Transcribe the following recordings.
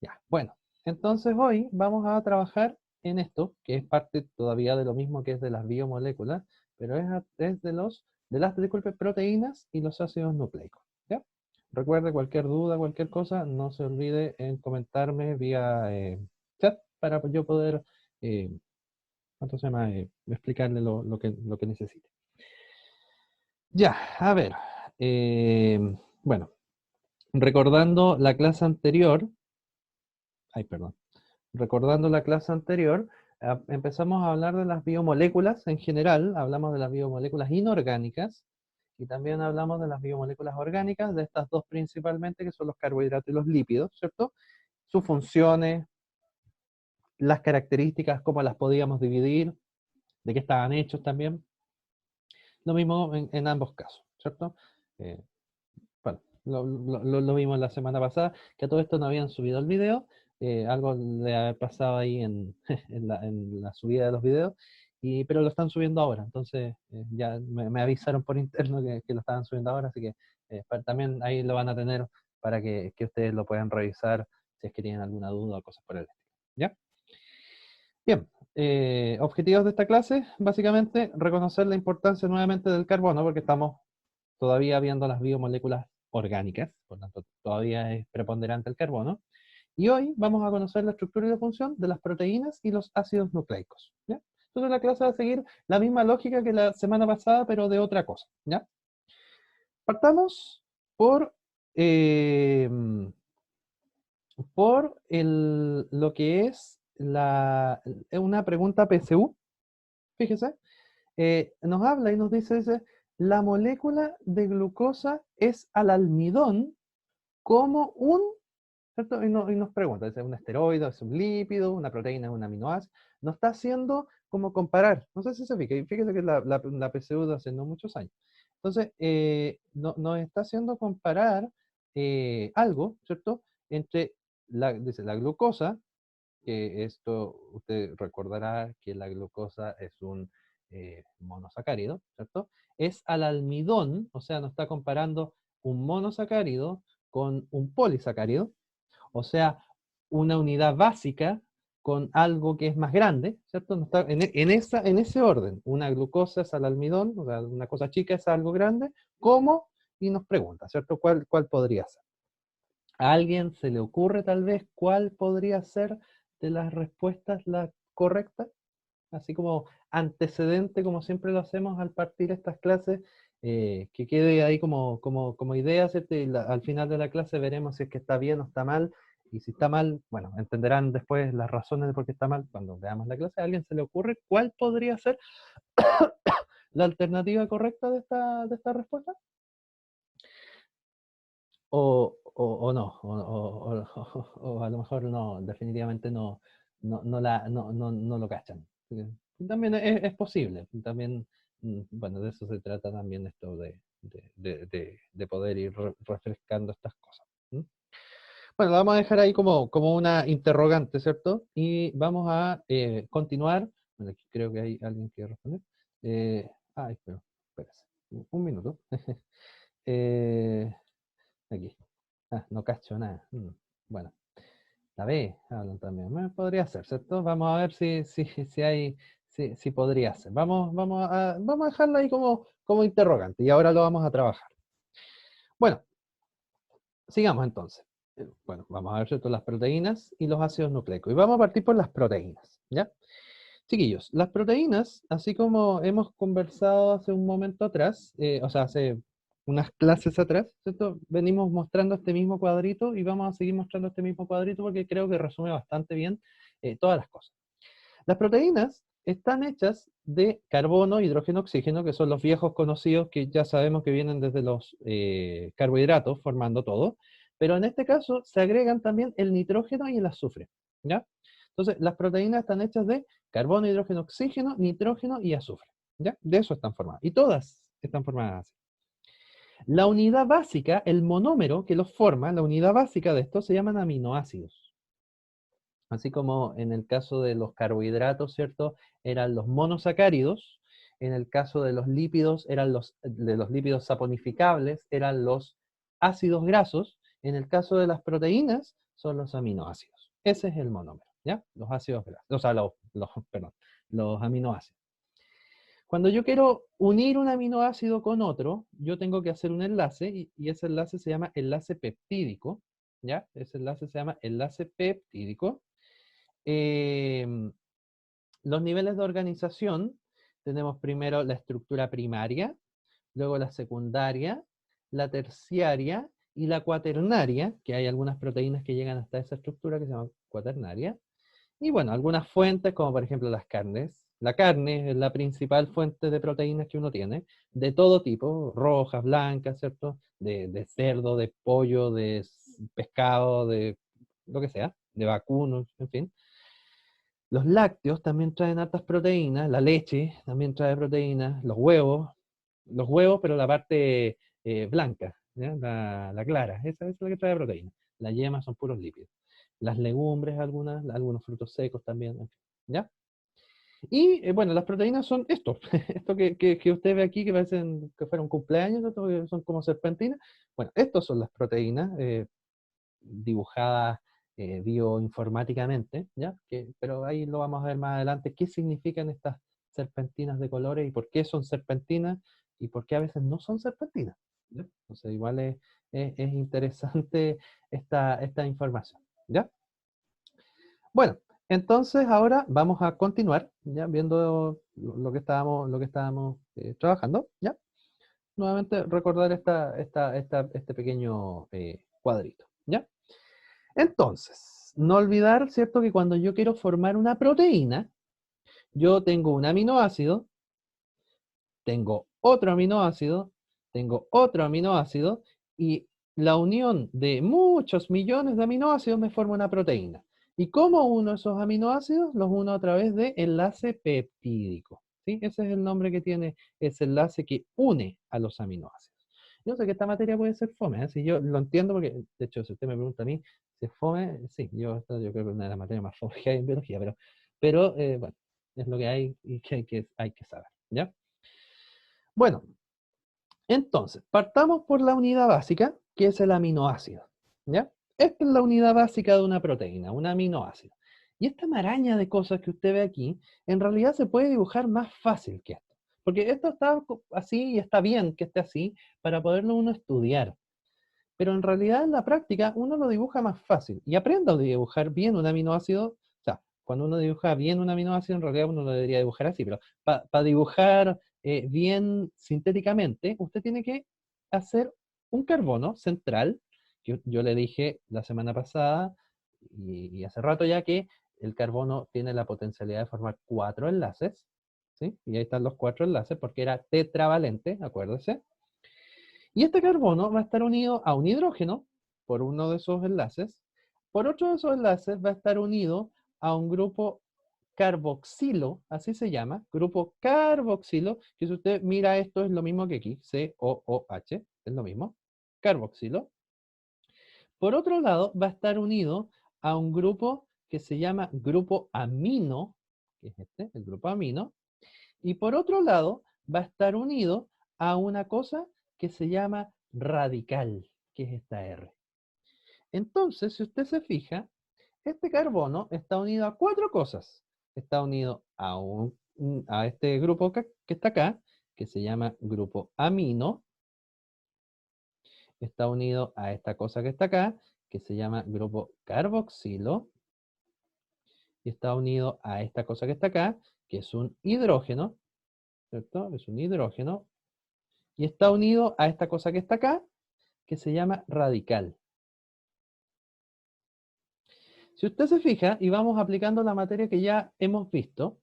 Ya, bueno, entonces hoy vamos a trabajar en esto, que es parte todavía de lo mismo que es de las biomoléculas, pero es de las, disculpe, proteínas y los ácidos nucleicos, ¿ya? Recuerde, cualquier duda, cualquier cosa, no se olvide en comentarme vía chat para yo poder, eh, ¿cuánto se llama? Explicarle lo que necesite. Ya, a ver, eh, bueno, recordando la clase anterior, ay, perdón. Recordando la clase anterior, empezamos a hablar de las biomoléculas en general, hablamos de las biomoléculas inorgánicas y también hablamos de las biomoléculas orgánicas, de estas dos principalmente, que son los carbohidratos y los lípidos, ¿cierto? Sus funciones, las características, cómo las podíamos dividir, de qué estaban hechos también. Lo mismo en ambos casos, ¿cierto? Eh, Bueno, lo vimos la semana pasada, que a todo esto no habían subido el video, algo de haber pasado ahí en la subida de los videos, pero lo están subiendo ahora, entonces ya me avisaron por interno que lo estaban subiendo ahora, así que también ahí lo van a tener para que ustedes lo puedan revisar si es que tienen alguna duda o cosas por el estilo. ¿Ya? Bien, objetivos de esta clase, básicamente reconocer la importancia nuevamente del carbono, porque estamos todavía viendo las biomoléculas orgánicas, por lo tanto todavía es preponderante el carbono. Y hoy vamos a conocer la estructura y la función de las proteínas y los ácidos nucleicos. ¿Ya? Entonces la clase va a seguir la misma lógica que la semana pasada, pero de otra cosa. ¿Ya? Partamos por, eh, lo que es una pregunta PSU. Fíjese, nos habla y nos dice, la molécula de glucosa es al almidón como un, ¿cierto? Y nos pregunta, ¿es un esteroide, es un lípido, una proteína, un aminoácido? Nos está haciendo como comparar, no sé si se fija, y fíjese que la PSU de hace no muchos años. Entonces, nos está haciendo comparar algo, ¿cierto? Entre, dice, la glucosa, que esto usted recordará que la glucosa es un monosacárido, ¿cierto? Es al almidón, o sea, nos está comparando un monosacárido con un polisacárido, o sea, una unidad básica con algo que es más grande, ¿cierto? No está en ese orden, una glucosa es al almidón, o sea, una cosa chica es algo grande, ¿cómo? Y nos pregunta, ¿cierto? ¿Cuál podría ser? ¿A alguien se le ocurre tal vez cuál podría ser de las respuestas la correcta? Así como antecedente, como siempre lo hacemos al partir estas clases, que quede ahí como idea, ¿cierto? Y al final de la clase veremos si es que está bien o está mal, y si está mal, bueno, entenderán después las razones de por qué está mal cuando veamos la clase. ¿A alguien se le ocurre cuál podría ser la alternativa correcta de esta respuesta? O no, o a lo mejor no, definitivamente no lo cachan. También es posible, también, bueno, de eso se trata también esto de poder ir refrescando estas cosas. ¿Mm? Bueno, lo vamos a dejar ahí como una interrogante, ¿cierto? Y vamos a continuar. Bueno, aquí creo que hay alguien que responder. Pero, espérese, un minuto. Eh, Aquí. No cacho nada. Bueno, la B hablan también. Podría ser, ¿cierto? Vamos a ver si hay, si podría ser. Vamos a dejarla ahí como interrogante y ahora lo vamos a trabajar. Bueno, sigamos entonces. Bueno, vamos a ver, ¿cierto? Las proteínas y los ácidos nucleicos. Y vamos a partir por las proteínas, ¿ya? Chiquillos, las proteínas, así como hemos conversado hace un momento atrás, o sea, hace unas clases atrás, ¿cierto? Venimos mostrando este mismo cuadrito y vamos a seguir mostrando este mismo cuadrito porque creo que resume bastante bien todas las cosas. Las proteínas están hechas de carbono, hidrógeno, oxígeno, que son los viejos conocidos que ya sabemos que vienen desde los carbohidratos formando todo, pero en este caso se agregan también el nitrógeno y el azufre, ¿ya? Entonces, las proteínas están hechas de carbono, hidrógeno, oxígeno, nitrógeno y azufre, ¿ya? De eso están formadas. Y todas están formadas así. La unidad básica, el monómero que los forma, la unidad básica de esto se llaman aminoácidos. Así como en el caso de los carbohidratos, ¿cierto? Eran los monosacáridos. En el caso de los lípidos, de los lípidos saponificables, eran los ácidos grasos. En el caso de las proteínas, son los aminoácidos. Ese es el monómero, ¿ya? Los ácidos grasos, o sea, perdón, los aminoácidos. Cuando yo quiero unir un aminoácido con otro, yo tengo que hacer un enlace y ese enlace se llama enlace peptídico, ¿ya? Ese enlace se llama enlace peptídico. Los niveles de organización, tenemos primero la estructura primaria, luego la secundaria, la terciaria y la cuaternaria, que hay algunas proteínas que llegan hasta esa estructura que se llama cuaternaria. Y bueno, algunas fuentes, como por ejemplo las carnes. La carne es la principal fuente de proteínas que uno tiene, de todo tipo, rojas, blancas, ¿cierto? De cerdo, de pollo, de pescado, de lo que sea, de vacuno, en fin. Los lácteos también traen hartas proteínas, la leche también trae proteínas, los huevos, pero la parte blanca, ¿ya? La clara, esa es la que trae proteína. Las yemas son puros lípidos. Las legumbres, algunos frutos secos también, en fin, ¿ya? Y bueno, las proteínas son esto, esto que usted ve aquí, que parecen que fueron cumpleaños, ¿no? Que son como serpentinas. Bueno, estas son las proteínas dibujadas bioinformáticamente, ¿ya? Pero ahí lo vamos a ver más adelante, qué significan estas serpentinas de colores y por qué son serpentinas y por qué a veces no son serpentinas, ¿ya? Entonces igual es interesante esta información, ¿ya? Bueno, entonces ahora vamos a continuar, ¿ya? Viendo lo que estábamos trabajando, ¿ya? Nuevamente recordar este pequeño cuadrito, ¿ya? Entonces, no olvidar, ¿cierto? Que cuando yo quiero formar una proteína, yo tengo un aminoácido, tengo otro aminoácido, tengo otro aminoácido, y la unión de muchos millones de aminoácidos me forma una proteína. ¿Y cómo uno esos aminoácidos? Los uno a través de enlace peptídico, ¿sí? Ese es el nombre que tiene ese enlace que une a los aminoácidos. Yo sé que esta materia puede ser fome, ¿eh? Si yo lo entiendo porque, de hecho, si usted me pregunta a mí si es fome, sí, yo creo que es una de las materias más fome que hay en biología, pero bueno, es lo que hay y que hay que saber, ¿ya? Bueno, entonces, partamos por la unidad básica, que es el aminoácido, ¿ya? Esta es la unidad básica de una proteína, un aminoácido. Y esta maraña de cosas que usted ve aquí, en realidad se puede dibujar más fácil que esto. Porque esto está así y está bien que esté así para poderlo uno estudiar. Pero en realidad en la práctica uno lo dibuja más fácil. Y aprenda a dibujar bien un aminoácido. O sea, cuando uno dibuja bien un aminoácido, en realidad uno lo debería dibujar así. Pero para dibujar bien sintéticamente, usted tiene que hacer un carbono central, que yo le dije la semana pasada y hace rato ya que el carbono tiene la potencialidad de formar 4 enlaces, ¿sí? Y ahí están los 4 enlaces porque era tetravalente, acuérdese. Y este carbono va a estar unido a un hidrógeno por uno de esos enlaces. Por otro de esos enlaces va a estar unido a un grupo carboxilo, así se llama, grupo carboxilo, que si usted mira esto es lo mismo que aquí, COOH, es lo mismo, carboxilo. Por otro lado, va a estar unido a un grupo que se llama grupo amino, que es este, el grupo amino, y por otro lado, va a estar unido a una cosa que se llama radical, que es esta R. Entonces, si usted se fija, este carbono está unido a 4 cosas. Está unido a este grupo que está acá, que se llama grupo amino. Está unido a esta cosa que está acá, que se llama grupo carboxilo. Y está unido a esta cosa que está acá, que es un hidrógeno, ¿cierto? Es un hidrógeno. Y está unido a esta cosa que está acá, que se llama radical. Si usted se fija, y vamos aplicando la materia que ya hemos visto,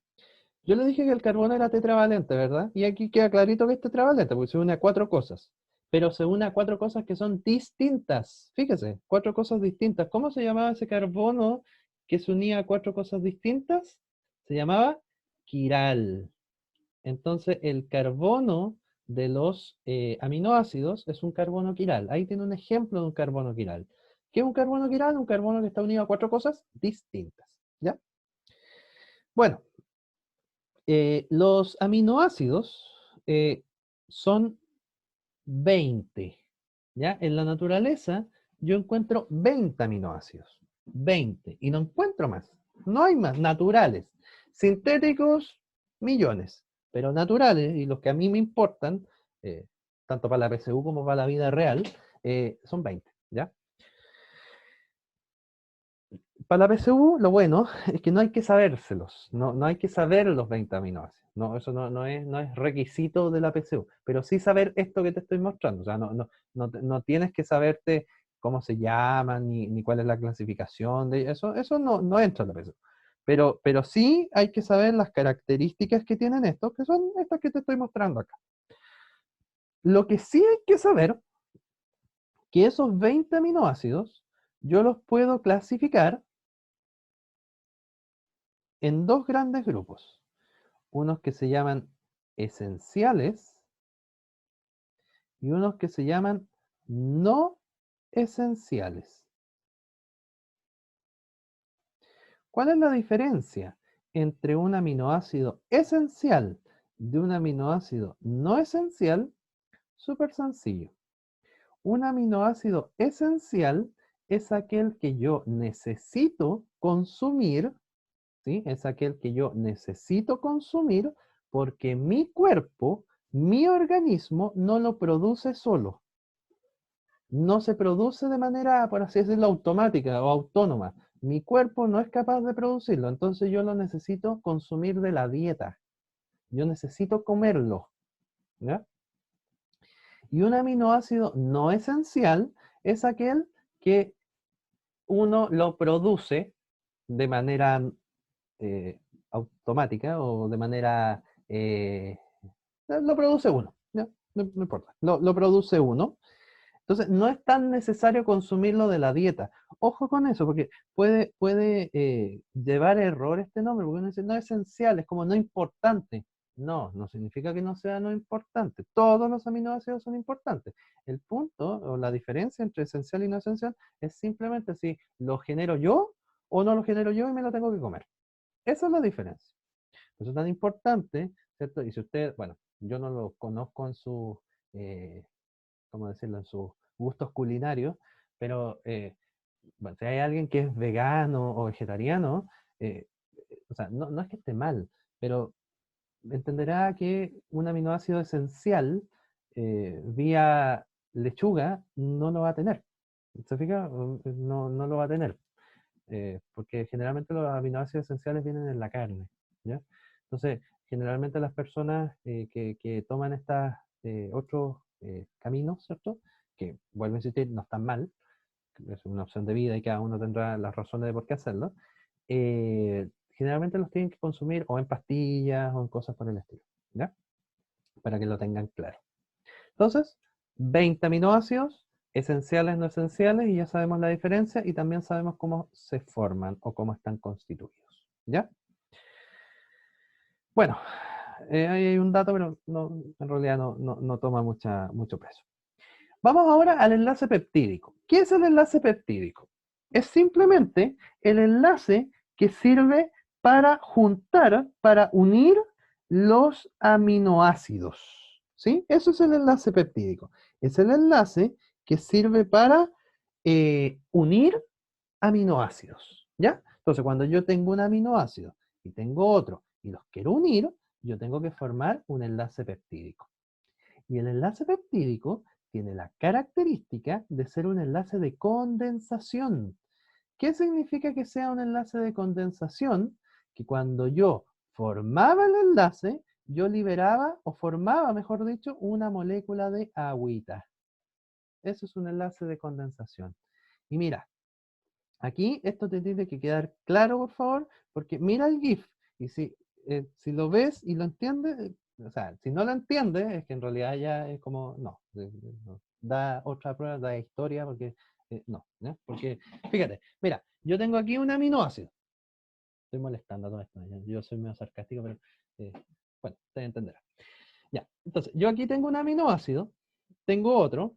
yo le dije que el carbono era tetravalente, ¿verdad? Y aquí queda clarito que es tetravalente, porque se une a 4 cosas. Pero se une a 4 cosas que son distintas. Fíjese, 4 cosas distintas. ¿Cómo se llamaba ese carbono que se unía a 4 cosas distintas? Se llamaba quiral. Entonces, el carbono de los aminoácidos es un carbono quiral. Ahí tiene un ejemplo de un carbono quiral. ¿Qué es un carbono quiral? Un carbono que está unido a 4 cosas distintas. ¿Ya? Bueno, los aminoácidos son 20. ¿Ya? En la naturaleza yo encuentro 20 aminoácidos. 20. Y no encuentro más. No hay más. Naturales. Sintéticos, millones. Pero naturales, y los que a mí me importan, tanto para la PSU como para la vida real, son 20. ¿Ya? Para la PSU, lo bueno es que no hay que sabérselos, no hay que saber los 20 aminoácidos. No, eso no es requisito de la PSU, pero sí saber esto que te estoy mostrando. O sea, no tienes que saberte cómo se llaman ni cuál es la clasificación de eso no entra en la PSU. Pero sí hay que saber las características que tienen estos, que son estas que te estoy mostrando acá. Lo que sí hay que saber, que esos 20 aminoácidos, yo los puedo clasificar en dos grandes grupos. Unos que se llaman esenciales y unos que se llaman no esenciales. ¿Cuál es la diferencia entre un aminoácido esencial de un aminoácido no esencial? Súper sencillo. Un aminoácido esencial es aquel que yo necesito consumir, ¿sí? Es aquel que yo necesito consumir porque mi cuerpo, mi organismo no lo produce solo. No se produce de manera, por así decirlo, automática o autónoma. Mi cuerpo no es capaz de producirlo, entonces yo lo necesito consumir de la dieta. Yo necesito comerlo. ¿Ya? Y un aminoácido no esencial es aquel que uno lo produce de manera automática o de manera... lo produce uno, ¿ya? No importa, lo produce uno. Entonces, no es tan necesario consumirlo de la dieta. Ojo con eso, porque puede llevar error este nombre, porque uno dice no esencial, es como no importante. No significa que no sea no importante. Todos los aminoácidos son importantes. El punto o la diferencia entre esencial y no esencial es simplemente si lo genero yo o no lo genero yo y me lo tengo que comer. Esa es la diferencia. Por eso es tan importante, ¿cierto? Y si usted, bueno, yo no lo conozco en su, ¿cómo decirlo?, en sus gustos culinarios, pero bueno, si hay alguien que es vegano o vegetariano, o sea, no es que esté mal, pero entenderá que un aminoácido esencial vía lechuga no lo va a tener. ¿Se fija? No lo va a tener. Porque generalmente los aminoácidos esenciales vienen en la carne, ¿ya? Entonces, generalmente las personas que toman estos otros caminos, ¿cierto? Que, vuelvo a insistir, no están mal, es una opción de vida y cada uno tendrá las razones de por qué hacerlo, generalmente los tienen que consumir o en pastillas o en cosas por el estilo, ¿ya? Para que lo tengan claro. Entonces, 20 aminoácidos, esenciales, no esenciales, y ya sabemos la diferencia y también sabemos cómo se forman o cómo están constituidos. ¿Ya? Bueno, ahí hay un dato, pero en realidad no toma mucho peso. Vamos ahora al enlace peptídico. ¿Qué es el enlace peptídico? Es simplemente el enlace que sirve para juntar, para unir los aminoácidos. ¿Sí? Eso es el enlace peptídico. Es el enlace que sirve para unir aminoácidos. ¿Ya? Entonces, cuando yo tengo un aminoácido y tengo otro y los quiero unir, yo tengo que formar un enlace peptídico. Y el enlace peptídico tiene la característica de ser un enlace de condensación. ¿Qué significa que sea un enlace de condensación? Que cuando yo formaba el enlace, yo liberaba o formaba, mejor dicho, una molécula de agüita. Eso es un enlace de condensación. Y mira, aquí esto te tiene que quedar claro, por favor, porque mira el GIF y si lo ves y lo entiendes, o sea, si no lo entiendes, es que en realidad ya es como, no, da otra prueba, da historia, porque no, ¿no? Porque, fíjate, mira, yo tengo aquí un aminoácido. Estoy molestando a todo esto, yo soy medio sarcástico, pero bueno, usted entenderá. Ya, entonces, yo aquí tengo un aminoácido, tengo otro,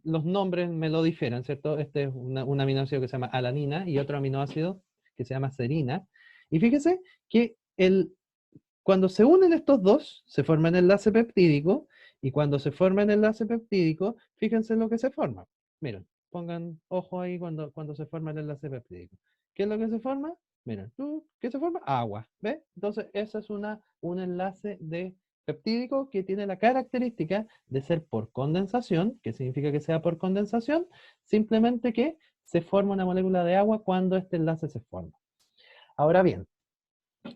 los nombres me lo difieren, ¿cierto? Este es un aminoácido que se llama alanina y otro aminoácido que se llama serina. Y fíjese que cuando se unen estos dos, se forma el enlace peptídico, y cuando se forma el enlace peptídico, fíjense en lo que se forma. Miren, Pongan ojo ahí cuando se forma el enlace peptídico. ¿Qué es lo que se forma? Miren, ¿qué se forma? Agua, ¿ves? Entonces, ese es un enlace de peptídico que tiene la característica de ser por condensación, que significa que sea por condensación, simplemente que se forma una molécula de agua cuando este enlace se forma. Ahora bien,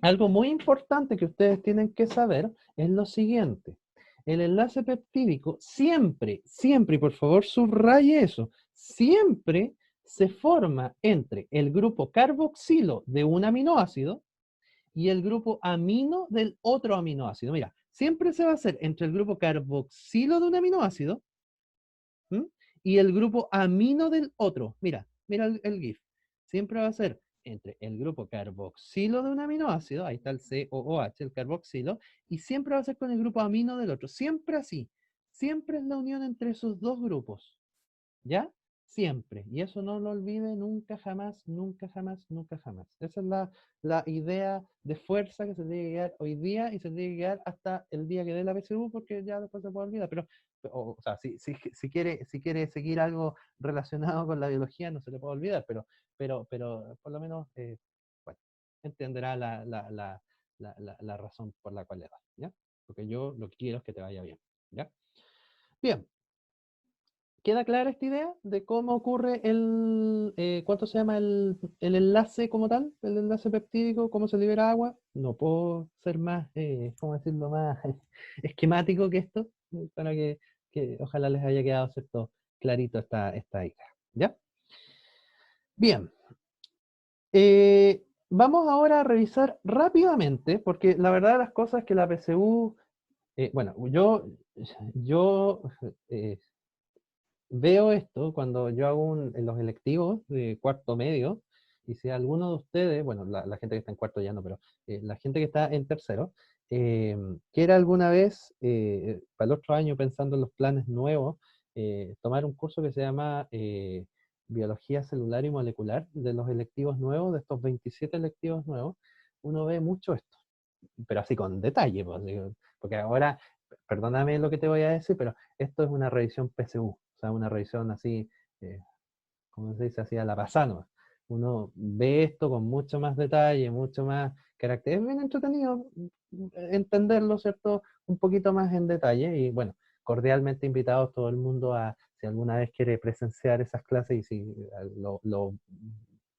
algo muy importante que ustedes tienen que saber es lo siguiente. El enlace peptídico siempre, siempre, y por favor subraye eso, siempre se forma entre el grupo carboxilo de un aminoácido y el grupo amino del otro aminoácido. Mira, siempre se va a hacer entre el grupo carboxilo de un aminoácido, ¿m? Y el grupo amino del otro. Mira, mira el GIF. Siempre va a ser entre el grupo carboxilo de un aminoácido, ahí está el COOH, el carboxilo, y siempre va a ser con el grupo amino del otro. Siempre así. Siempre es la unión entre esos dos grupos. ¿Ya? Siempre. Y eso no lo olvide nunca, jamás, nunca, jamás, nunca, jamás. Esa es la idea de fuerza que se tiene que quedar hoy día y se tiene que quedar hasta el día que dé la PSU porque ya después se puede olvidar. Pero, o sea, si quiere seguir algo relacionado con la biología no se le puede olvidar, pero por lo menos, bueno, entenderá la razón por la cual le da, ¿ya? Porque yo lo que quiero es que te vaya bien, ¿ya? Bien. ¿Queda clara esta idea de cómo ocurre cuánto se llama el enlace como tal, el enlace peptídico, cómo se libera agua? No puedo ser más, ¿cómo decirlo?, más esquemático que esto, para que ojalá les haya quedado, ¿cierto?, clarito esta idea, ¿ya? Bien, vamos ahora a revisar rápidamente, porque la verdad de las cosas es que la PSU, bueno, yo veo esto cuando yo hago en los electivos de cuarto medio, y si alguno de ustedes, bueno, la gente que está en cuarto ya no, pero la gente que está en tercero, quiere alguna vez, para el otro año, pensando en los planes nuevos, tomar un curso que se llama Biología Celular y Molecular, de los electivos nuevos, de estos 27 electivos nuevos, uno ve mucho esto, pero así con detalle, pues, digo, porque ahora, perdóname lo que te voy a decir, pero esto es una revisión PSU, o sea, una revisión así, eh, como se dice, así a la pasada. Uno ve esto con mucho más detalle, mucho más carácter. Es bien entretenido entenderlo, ¿cierto? Un poquito más en detalle y bueno, cordialmente invitados todo el mundo a, si alguna vez quiere presenciar esas clases y si los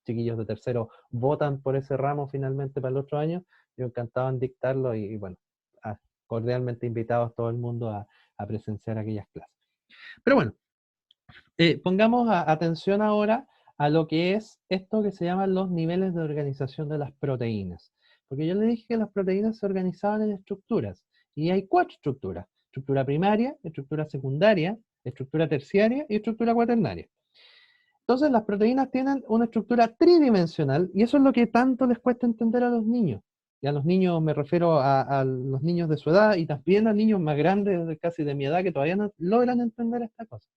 chiquillos de tercero votan por ese ramo finalmente para el otro año, yo encantado en dictarlo y bueno, cordialmente invitados todo el mundo a presenciar aquellas clases. Pero bueno, pongamos atención ahora a lo que es esto que se llaman los niveles de organización de las proteínas. Porque yo le dije que las proteínas se organizaban en estructuras, y hay 4 estructuras: estructura primaria, estructura secundaria, estructura terciaria y estructura cuaternaria. Entonces las proteínas tienen una estructura tridimensional, y eso es lo que tanto les cuesta entender a los niños. Y a los niños me refiero a los niños de su edad, y también a niños más grandes, casi de mi edad, que todavía no logran entender esta cosa.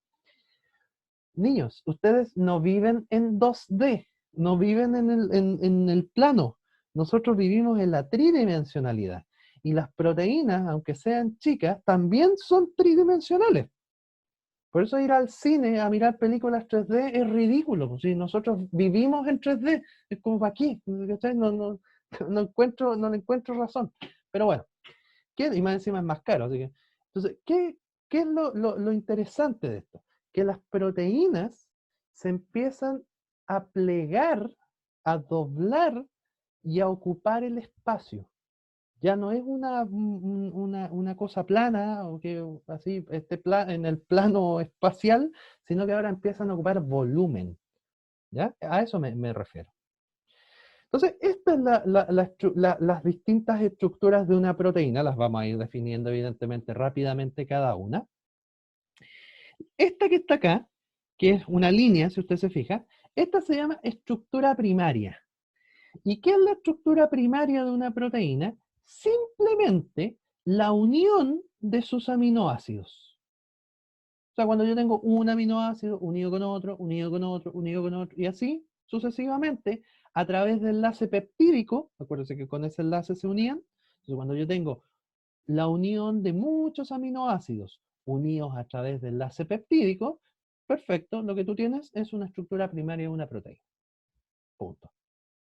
Niños, ustedes no viven en 2D, no viven en el plano. Nosotros vivimos en la tridimensionalidad. Y las proteínas, aunque sean chicas, también son tridimensionales. Por eso ir al cine a mirar películas 3D es ridículo. Pues, si nosotros vivimos en 3D, es como para aquí. No le encuentro razón. Pero bueno, y más encima es más caro. Así que, entonces, ¿qué es lo interesante de esto? Que las proteínas se empiezan a plegar, a doblar y a ocupar el espacio. Ya no es una cosa plana o que así en el plano espacial, sino que ahora empiezan a ocupar volumen. ¿Ya? A eso me refiero. Entonces, estas es las distintas estructuras de una proteína, las vamos a ir definiendo evidentemente rápidamente cada una. Esta que está acá, que es una línea, si usted se fija, esta se llama estructura primaria. ¿Y qué es la estructura primaria de una proteína? Simplemente la unión de sus aminoácidos. O sea, cuando yo tengo un aminoácido unido con otro, unido con otro, unido con otro, y así sucesivamente, a través del enlace peptídico, acuérdense que con ese enlace se unían. Entonces, cuando yo tengo la unión de muchos aminoácidos unidos a través del enlace peptídico, perfecto, lo que tú tienes es una estructura primaria de una proteína. Punto.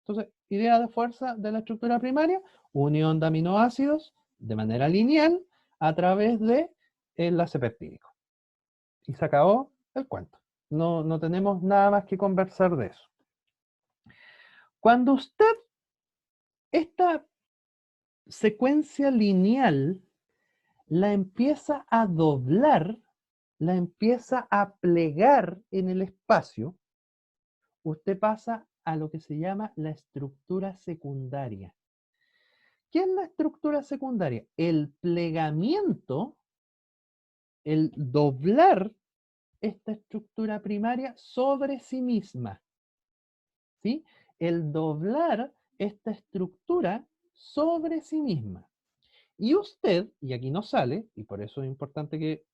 Entonces, idea de fuerza de la estructura primaria, unión de aminoácidos de manera lineal a través de enlace peptídico. Y se acabó el cuento. No tenemos nada más que conversar de eso. Cuando usted esta secuencia lineal la empieza a doblar, la empieza a plegar en el espacio, usted pasa a lo que se llama la estructura secundaria. ¿Qué es la estructura secundaria? El plegamiento, el doblar esta estructura primaria sobre sí misma. ¿Sí? El doblar esta estructura sobre sí misma. Y usted, y aquí no sale, y por eso es importante que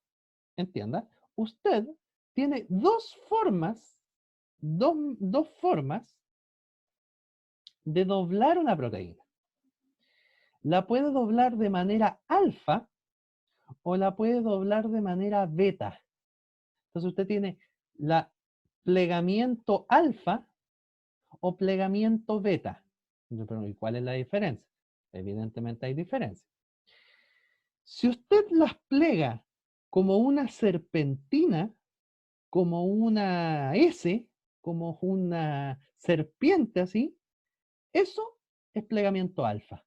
entienda, usted tiene dos formas de doblar una proteína. La puede doblar de manera alfa o la puede doblar de manera beta. Entonces usted tiene la plegamiento alfa o plegamiento beta. Pero ¿y cuál es la diferencia? Evidentemente hay diferencia. Si usted las plega como una serpentina, como una S, como una serpiente así, eso es plegamiento alfa.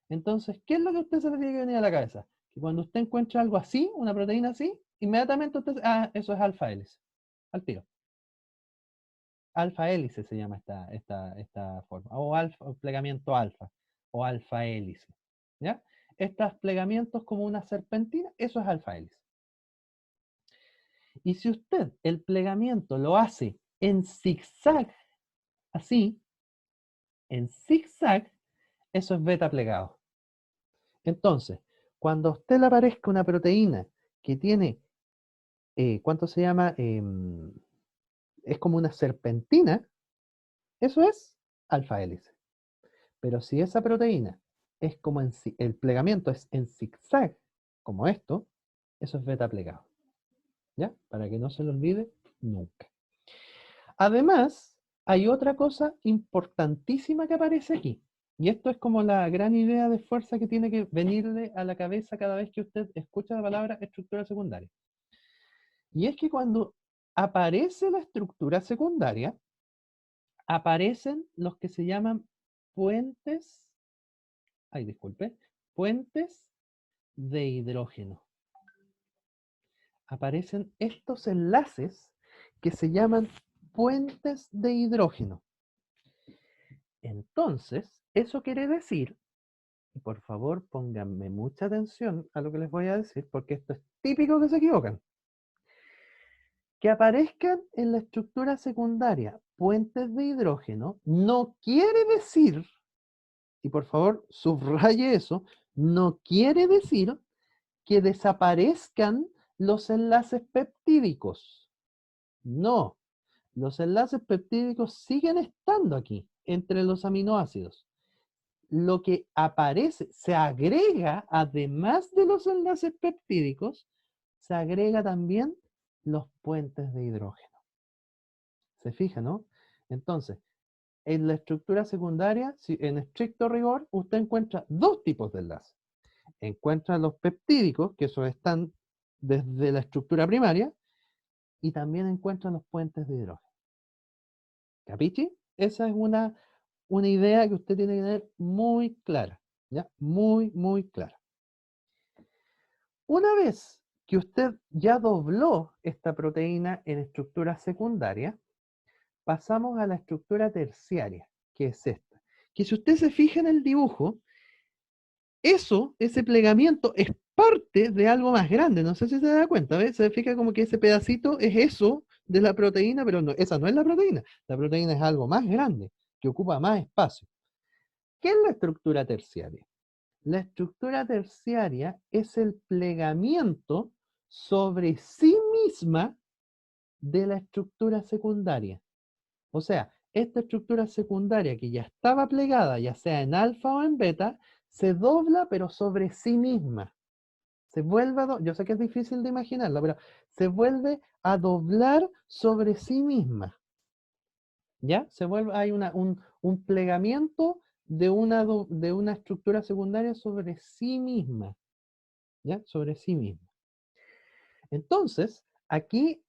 Entonces, ¿qué es lo que a usted se le tiene que venir a la cabeza? Que cuando usted encuentra algo así, una proteína así, inmediatamente usted, eso es alfa hélice, al tiro. Alfa hélice se llama esta forma, o plegamiento alfa, o alfa hélice. ¿Ya? Estos plegamientos como una serpentina, eso es alfa hélice. Y si usted el plegamiento lo hace en zigzag, así, en zigzag, eso es beta plegado. Entonces, cuando a usted le aparezca una proteína que tiene, ¿cuánto se llama? Es como una serpentina, eso es alfa hélice. Pero si esa proteína es como el plegamiento es en zigzag, como esto, eso es beta plegado. ¿Ya? Para que no se lo olvide nunca. Además, hay otra cosa importantísima que aparece aquí. Y esto es como la gran idea de fuerza que tiene que venirle a la cabeza cada vez que usted escucha la palabra estructura secundaria. Y es que cuando aparece la estructura secundaria, aparecen los que se llaman puentes, puentes de hidrógeno. Aparecen estos enlaces que se llaman puentes de hidrógeno. Entonces, eso quiere decir, y por favor pónganme mucha atención a lo que les voy a decir, porque esto es típico que se equivocan. Que aparezcan en la estructura secundaria puentes de hidrógeno no quiere decir, y por favor subraye eso, no quiere decir que desaparezcan los enlaces peptídicos. No, los enlaces peptídicos siguen estando aquí, entre los aminoácidos. Lo que aparece, se agrega, además de los enlaces peptídicos, se agrega también los puentes de hidrógeno. ¿Se fija, no? Entonces, en la estructura secundaria, en estricto rigor, usted encuentra dos tipos de enlaces. Encuentra los peptídicos, que esos están desde la estructura primaria, y también encuentra los puentes de hidrógeno. ¿Capichi? Esa es una idea que usted tiene que tener muy clara, ¿ya? Muy, muy clara. Una vez que usted ya dobló esta proteína en estructura secundaria, pasamos a la estructura terciaria, que es esta. Que si usted se fija en el dibujo, ese plegamiento es parte de algo más grande. No sé si se da cuenta, ¿ves? Se fija como que ese pedacito es eso de la proteína, pero no, esa no es la proteína. La proteína es algo más grande, que ocupa más espacio. ¿Qué es la estructura terciaria? La estructura terciaria es el plegamiento sobre sí misma de la estructura secundaria. O sea, esta estructura secundaria que ya estaba plegada, ya sea en alfa o en beta, se dobla pero sobre sí misma. Se vuelve yo sé que es difícil de imaginarlo, pero se vuelve a doblar sobre sí misma. ¿Ya? Hay un plegamiento de una estructura secundaria sobre sí misma. ¿Ya? Sobre sí misma. Entonces, aquí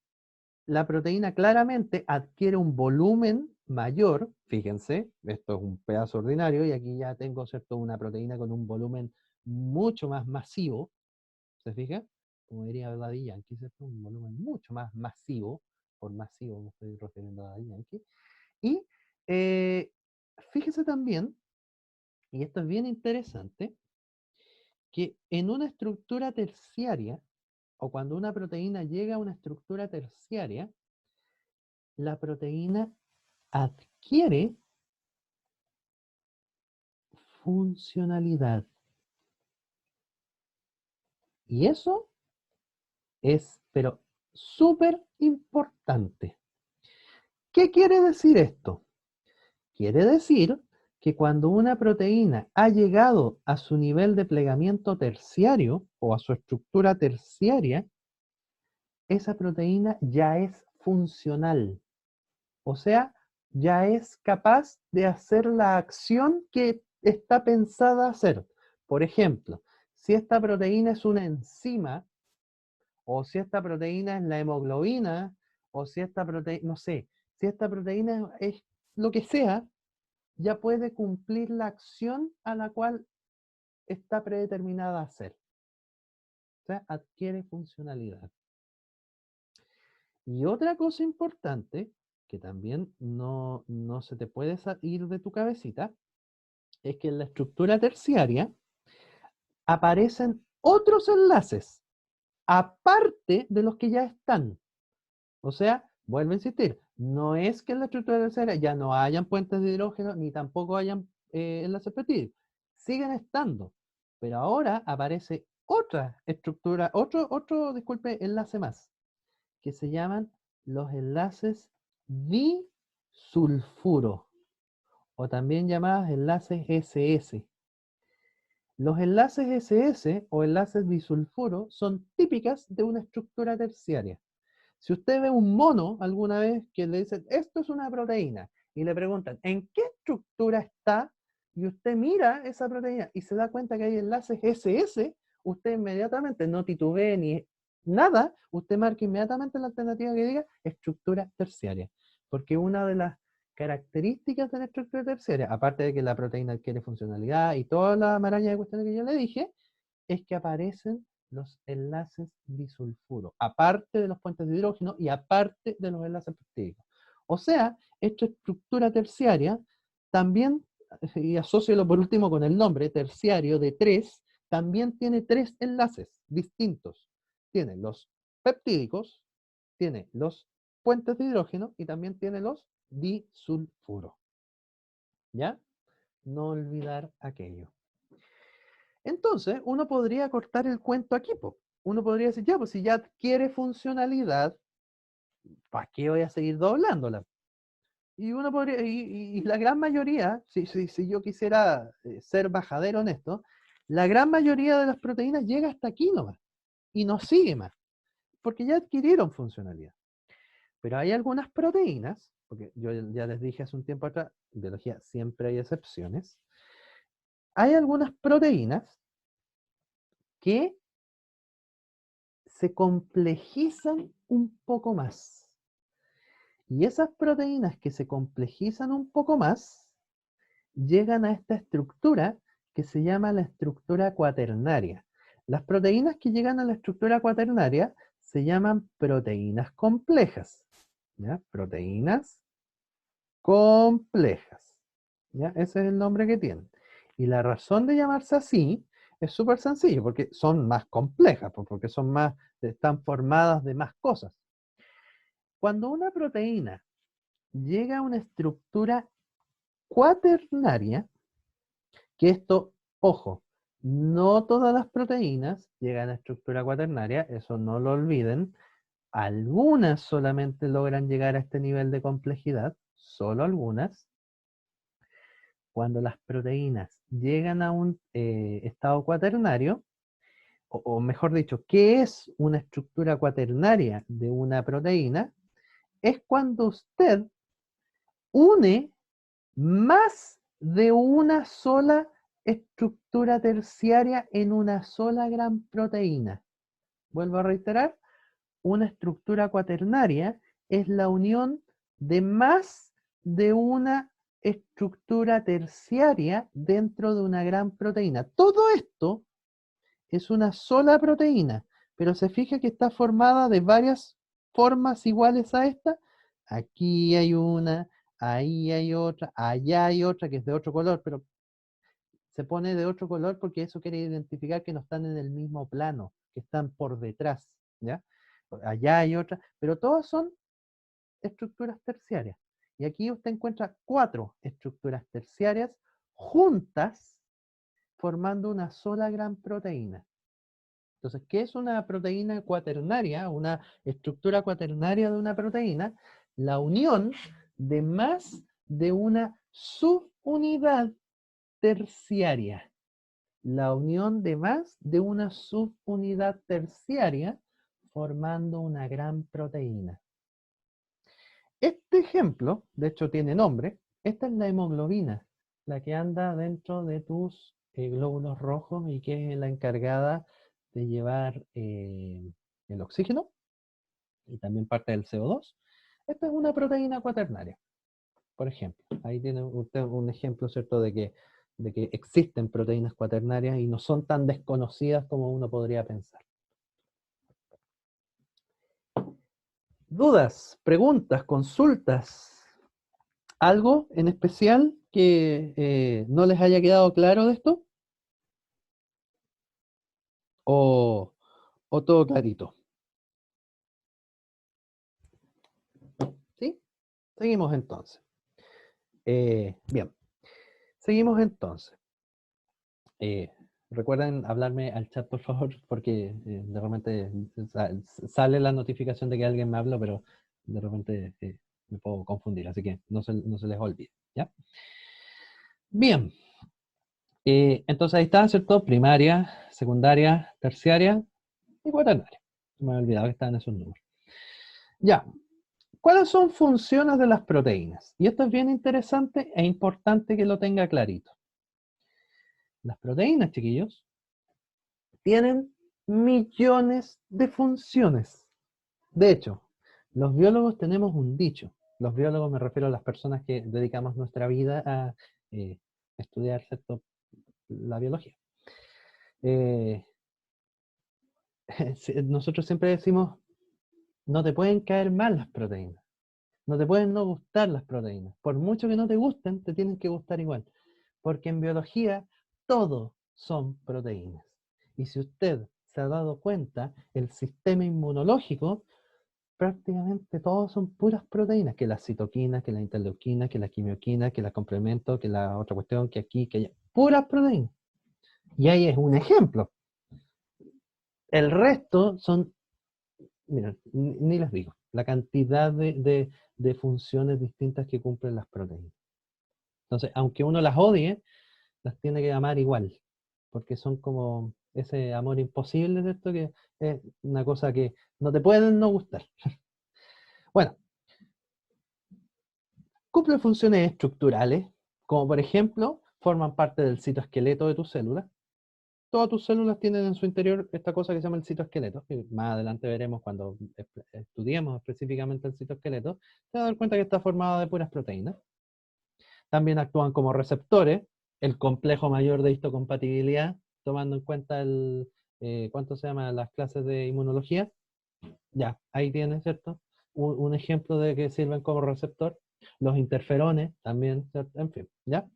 la proteína claramente adquiere un volumen mayor. Fíjense, esto es un pedazo ordinario y aquí ya tengo, ¿cierto?, una proteína con un volumen mucho más masivo. ¿Se fija? Como diría Daddy Yankee, ¿cierto? Un volumen mucho más masivo. Por masivo me estoy refiriendo a Daddy Yankee. Y eh, fíjese también, y esto es bien interesante, que en una estructura terciaria, o cuando una proteína llega a una estructura terciaria, la proteína adquiere funcionalidad. Y eso es, pero súper importante. ¿Qué quiere decir esto? Quiere decir que cuando una proteína ha llegado a su nivel de plegamiento terciario o a su estructura terciaria, esa proteína ya es funcional. O sea, ya es capaz de hacer la acción que está pensada hacer. Por ejemplo, si esta proteína es una enzima, o si esta proteína es la hemoglobina, o si esta proteína, no sé, si esta proteína es lo que sea, ya puede cumplir la acción a la cual está predeterminada a hacer. O sea, adquiere funcionalidad. Y otra cosa importante, que también no se te puede ir de tu cabecita, es que en la estructura terciaria aparecen otros enlaces, aparte de los que ya están. O sea, vuelvo a insistir, no es que en la estructura terciaria ya no hayan puentes de hidrógeno, ni tampoco hayan enlaces peptídicos. Siguen estando, pero ahora aparece otra estructura, disculpe, enlace más, que se llaman los enlaces disulfuro, o también llamados enlaces SS. Los enlaces SS o enlaces disulfuro son típicas de una estructura terciaria. Si usted ve un mono alguna vez que le dicen, esto es una proteína, y le preguntan, ¿en qué estructura está? Y usted mira esa proteína y se da cuenta que hay enlaces SS, usted inmediatamente no titubee ni nada, usted marca inmediatamente la alternativa que diga estructura terciaria. Porque una de las características de la estructura terciaria, aparte de que la proteína adquiere funcionalidad y toda la maraña de cuestiones que yo le dije, es que aparecen los enlaces disulfuro, aparte de los puentes de hidrógeno y aparte de los enlaces peptídicos. O sea, esta estructura terciaria también, y asócialo por último con el nombre, terciario de 3, también tiene 3 enlaces distintos. Tiene los peptídicos, tiene los puentes de hidrógeno y también tiene los disulfuro. ¿Ya? No olvidar aquello. Entonces, uno podría cortar el cuento aquí, po. Uno podría decir, ya, pues si ya adquiere funcionalidad, ¿para qué voy a seguir doblándola? Y uno podría, y la gran mayoría, si yo quisiera ser bajadero en esto, la gran mayoría de las proteínas llega hasta aquí nomás y no sigue más, porque ya adquirieron funcionalidad. Pero hay algunas proteínas, porque yo ya les dije hace un tiempo atrás, en biología siempre hay excepciones, hay algunas proteínas que se complejizan un poco más. Y esas proteínas que se complejizan un poco más llegan a esta estructura que se llama la estructura cuaternaria. Las proteínas que llegan a la estructura cuaternaria se llaman proteínas complejas. ¿Ya? Proteínas complejas. ¿Ya? Ese es el nombre que tienen. Y la razón de llamarse así es súper sencillo, porque son más complejas, porque son más, están formadas de más cosas. Cuando una proteína llega a una estructura cuaternaria, que esto, ojo, no todas las proteínas llegan a estructura cuaternaria, eso no lo olviden, algunas solamente logran llegar a este nivel de complejidad, solo algunas. Cuando las proteínas llegan a un estado cuaternario, o mejor dicho, ¿qué es una estructura cuaternaria de una proteína? Es cuando usted une más de una sola estructura terciaria en una sola gran proteína. Vuelvo a reiterar, una estructura cuaternaria es la unión de más de una estructura terciaria dentro de una gran proteína. Todo esto es una sola proteína, pero se fija que está formada de varias formas iguales a esta. Aquí hay una, ahí hay otra, allá hay otra que es de otro color, pero se pone de otro color porque eso quiere identificar que no están en el mismo plano, que están por detrás, ¿ya? Allá hay otra, pero todas son estructuras terciarias. Y aquí usted encuentra 4 estructuras terciarias juntas formando una sola gran proteína. Entonces, ¿qué es una proteína cuaternaria? Una estructura cuaternaria de una proteína, la unión de más de una subunidad terciaria. La unión de más de una subunidad terciaria formando una gran proteína. Este ejemplo, de hecho tiene nombre, esta es la hemoglobina, la que anda dentro de tus glóbulos rojos y que es la encargada de llevar el oxígeno y también parte del CO2. Esta es una proteína cuaternaria, por ejemplo. Ahí tiene usted un ejemplo, ¿cierto?, de que existen proteínas cuaternarias y no son tan desconocidas como uno podría pensar. ¿Dudas, preguntas, consultas? ¿Algo en especial que no les haya quedado claro de esto? ¿O todo clarito? ¿Sí? Seguimos entonces. Bien, seguimos entonces. Recuerden hablarme al chat, por favor, porque de repente sale la notificación de que alguien me habló, pero de repente me puedo confundir, así que no se les olvide, ¿ya? Bien, entonces ahí está, ¿cierto? Primaria, secundaria, terciaria y cuaternaria. Me había olvidado que estaban esos números. Ya, ¿cuáles son funciones de las proteínas? Y esto es bien interesante e importante que lo tenga clarito. Las proteínas, chiquillos, tienen millones de funciones. De hecho, los biólogos tenemos un dicho. Los biólogos me refiero a las personas que dedicamos nuestra vida a estudiar, ¿cierto?, la biología. Nosotros siempre decimos, no te pueden caer mal las proteínas. No te pueden no gustar las proteínas. Por mucho que no te gusten, te tienen que gustar igual. Porque en biología todo son proteínas. Y si usted se ha dado cuenta, el sistema inmunológico, prácticamente todos son puras proteínas, que las citoquinas, que la interleuquina, que la quimioquina, que la complemento, que la otra cuestión, que aquí, que allá. Puras proteínas. Y ahí es un ejemplo. El resto son, mira, ni les digo, la cantidad de funciones distintas que cumplen las proteínas. Entonces, aunque uno las odie, las tiene que amar igual, porque son como ese amor imposible, ¿cierto? Que es una cosa que no te pueden no gustar. Bueno, cumplen funciones estructurales, como por ejemplo, forman parte del citoesqueleto de tus células. Todas tus células tienen en su interior esta cosa que se llama el citoesqueleto, que más adelante veremos cuando estudiemos específicamente el citoesqueleto. Te vas a dar cuenta que está formado de puras proteínas. También actúan como receptores, el complejo mayor de histocompatibilidad, tomando en cuenta ¿cuánto se llama? Las clases de inmunología. Ya, ahí tienes, ¿cierto? Un ejemplo de que sirven como receptor. Los interferones también, ¿cierto? En fin, ¿ya?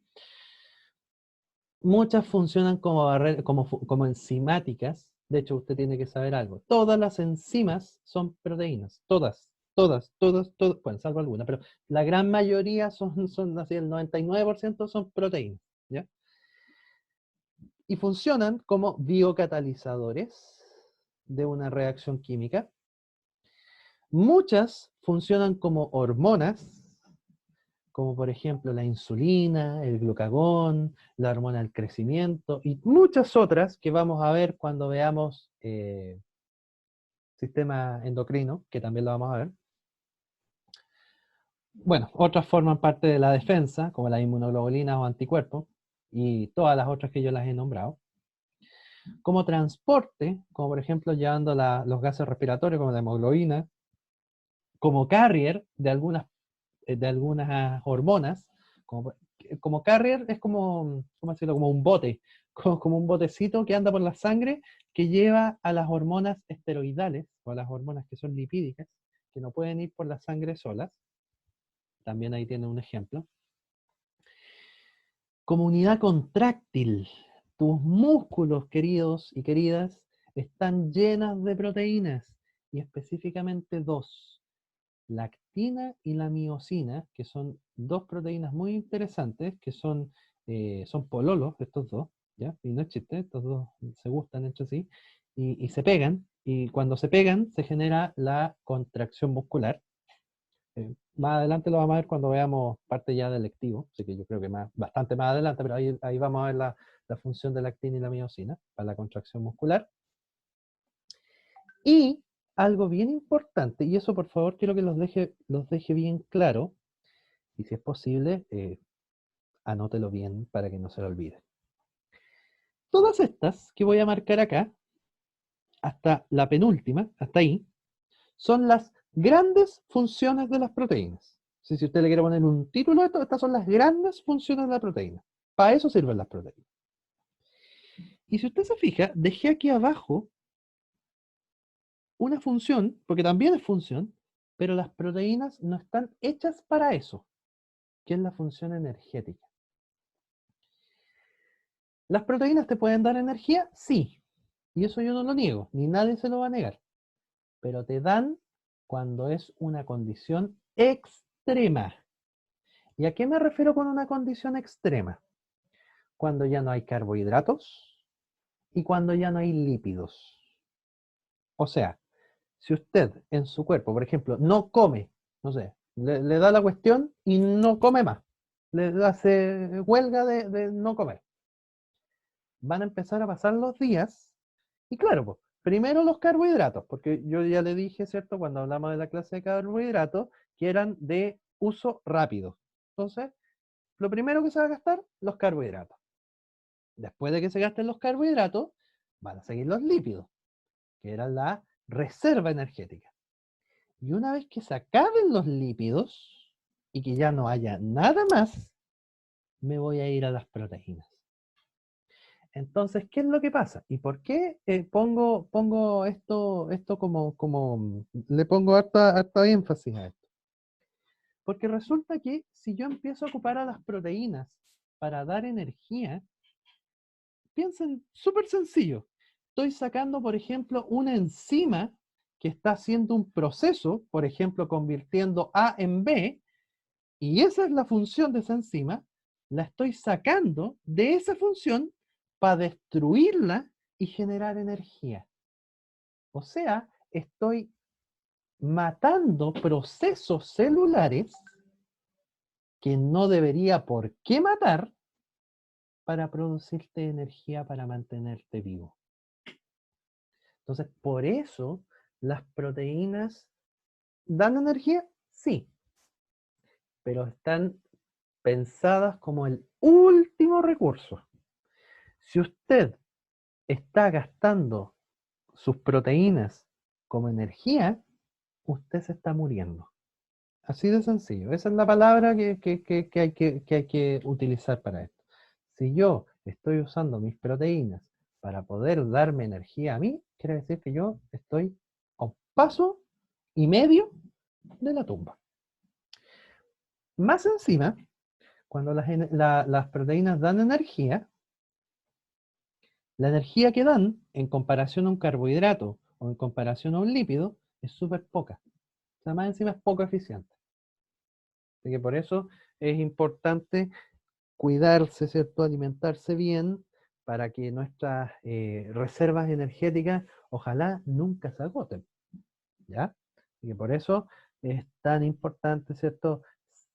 Muchas funcionan como enzimáticas. De hecho, usted tiene que saber algo. Todas las enzimas son proteínas. Todas, todas, todas, todas. Bueno, salvo algunas, pero la gran mayoría son así, el 99% son proteínas, ¿ya? Y funcionan como biocatalizadores de una reacción química. Muchas funcionan como hormonas, como por ejemplo la insulina, el glucagón, la hormona del crecimiento y muchas otras que vamos a ver cuando veamos sistema endocrino, que también lo vamos a ver. Bueno, otras forman parte de la defensa, como la inmunoglobulina o anticuerpos, y todas las otras que yo las he nombrado. Como transporte, como por ejemplo llevando los gases respiratorios, como la hemoglobina, como carrier de algunas hormonas, como carrier es como, ¿cómo decirlo? Como un bote, como un botecito que anda por la sangre que lleva a las hormonas esteroidales, o a las hormonas que son lipídicas, que no pueden ir por la sangre solas. También ahí tiene un ejemplo. Como unidad contráctil, tus músculos, queridos y queridas, están llenas de proteínas, y específicamente dos: la actina y la miosina, que son dos proteínas muy interesantes, que son pololos, estos dos, ¿ya? Y no es chiste, estos dos se gustan entre sí, y se pegan, y cuando se pegan se genera la contracción muscular. Más adelante lo vamos a ver cuando veamos parte ya del lectivo, así que yo creo que bastante más adelante, pero ahí vamos a ver la función de la actina y la miosina para la contracción muscular. Y algo bien importante, y eso por favor quiero que los deje bien claro, y si es posible, anótelo bien para que no se lo olvide. Todas estas que voy a marcar acá, hasta la penúltima, hasta ahí, son las grandes funciones de las proteínas. Si usted le quiere poner un título a esto, estas son las grandes funciones de la proteína. Para eso sirven las proteínas. Y si usted se fija, dejé aquí abajo una función, porque también es función, pero las proteínas no están hechas para eso, que es la función energética. ¿Las proteínas te pueden dar energía? Sí. Y eso yo no lo niego, ni nadie se lo va a negar. Pero te dan cuando es una condición extrema. ¿Y a qué me refiero con una condición extrema? Cuando ya no hay carbohidratos y cuando ya no hay lípidos. O sea, si usted en su cuerpo, por ejemplo, no come, no sé, le da la cuestión y no come más, le hace huelga de no comer, van a empezar a pasar los días y claro, pues, primero los carbohidratos, porque yo ya le dije, ¿cierto? Cuando hablamos de la clase de carbohidratos, que eran de uso rápido. Entonces, lo primero que se va a gastar, los carbohidratos. Después de que se gasten los carbohidratos, van a seguir los lípidos, que eran la reserva energética. Y una vez que se acaben los lípidos y que ya no haya nada más, me voy a ir a las proteínas. Entonces, ¿qué es lo que pasa? ¿Y por qué pongo esto como le pongo harta énfasis a esto? Porque resulta que si yo empiezo a ocupar a las proteínas para dar energía, piensen súper sencillo. Estoy sacando, por ejemplo, una enzima que está haciendo un proceso, por ejemplo, convirtiendo A en B, y esa es la función de esa enzima, la estoy sacando de esa función para destruirla y generar energía. O sea, estoy matando procesos celulares que no debería por qué matar para producirte energía para mantenerte vivo. Entonces, por eso las proteínas dan energía, sí, pero están pensadas como el último recurso. Si usted está gastando sus proteínas como energía, usted se está muriendo. Así de sencillo. Esa es la palabra que hay que utilizar para esto. Si yo estoy usando mis proteínas para poder darme energía a mí, quiere decir que yo estoy a un paso y medio de la tumba. Más encima, cuando las proteínas dan energía, la energía que dan en comparación a un carbohidrato o en comparación a un lípido es súper poca. O sea, más encima es poco eficiente. Así que por eso es importante cuidarse, ¿cierto? Alimentarse bien para que nuestras reservas energéticas ojalá nunca se agoten, ¿ya? Y que por eso es tan importante, ¿cierto?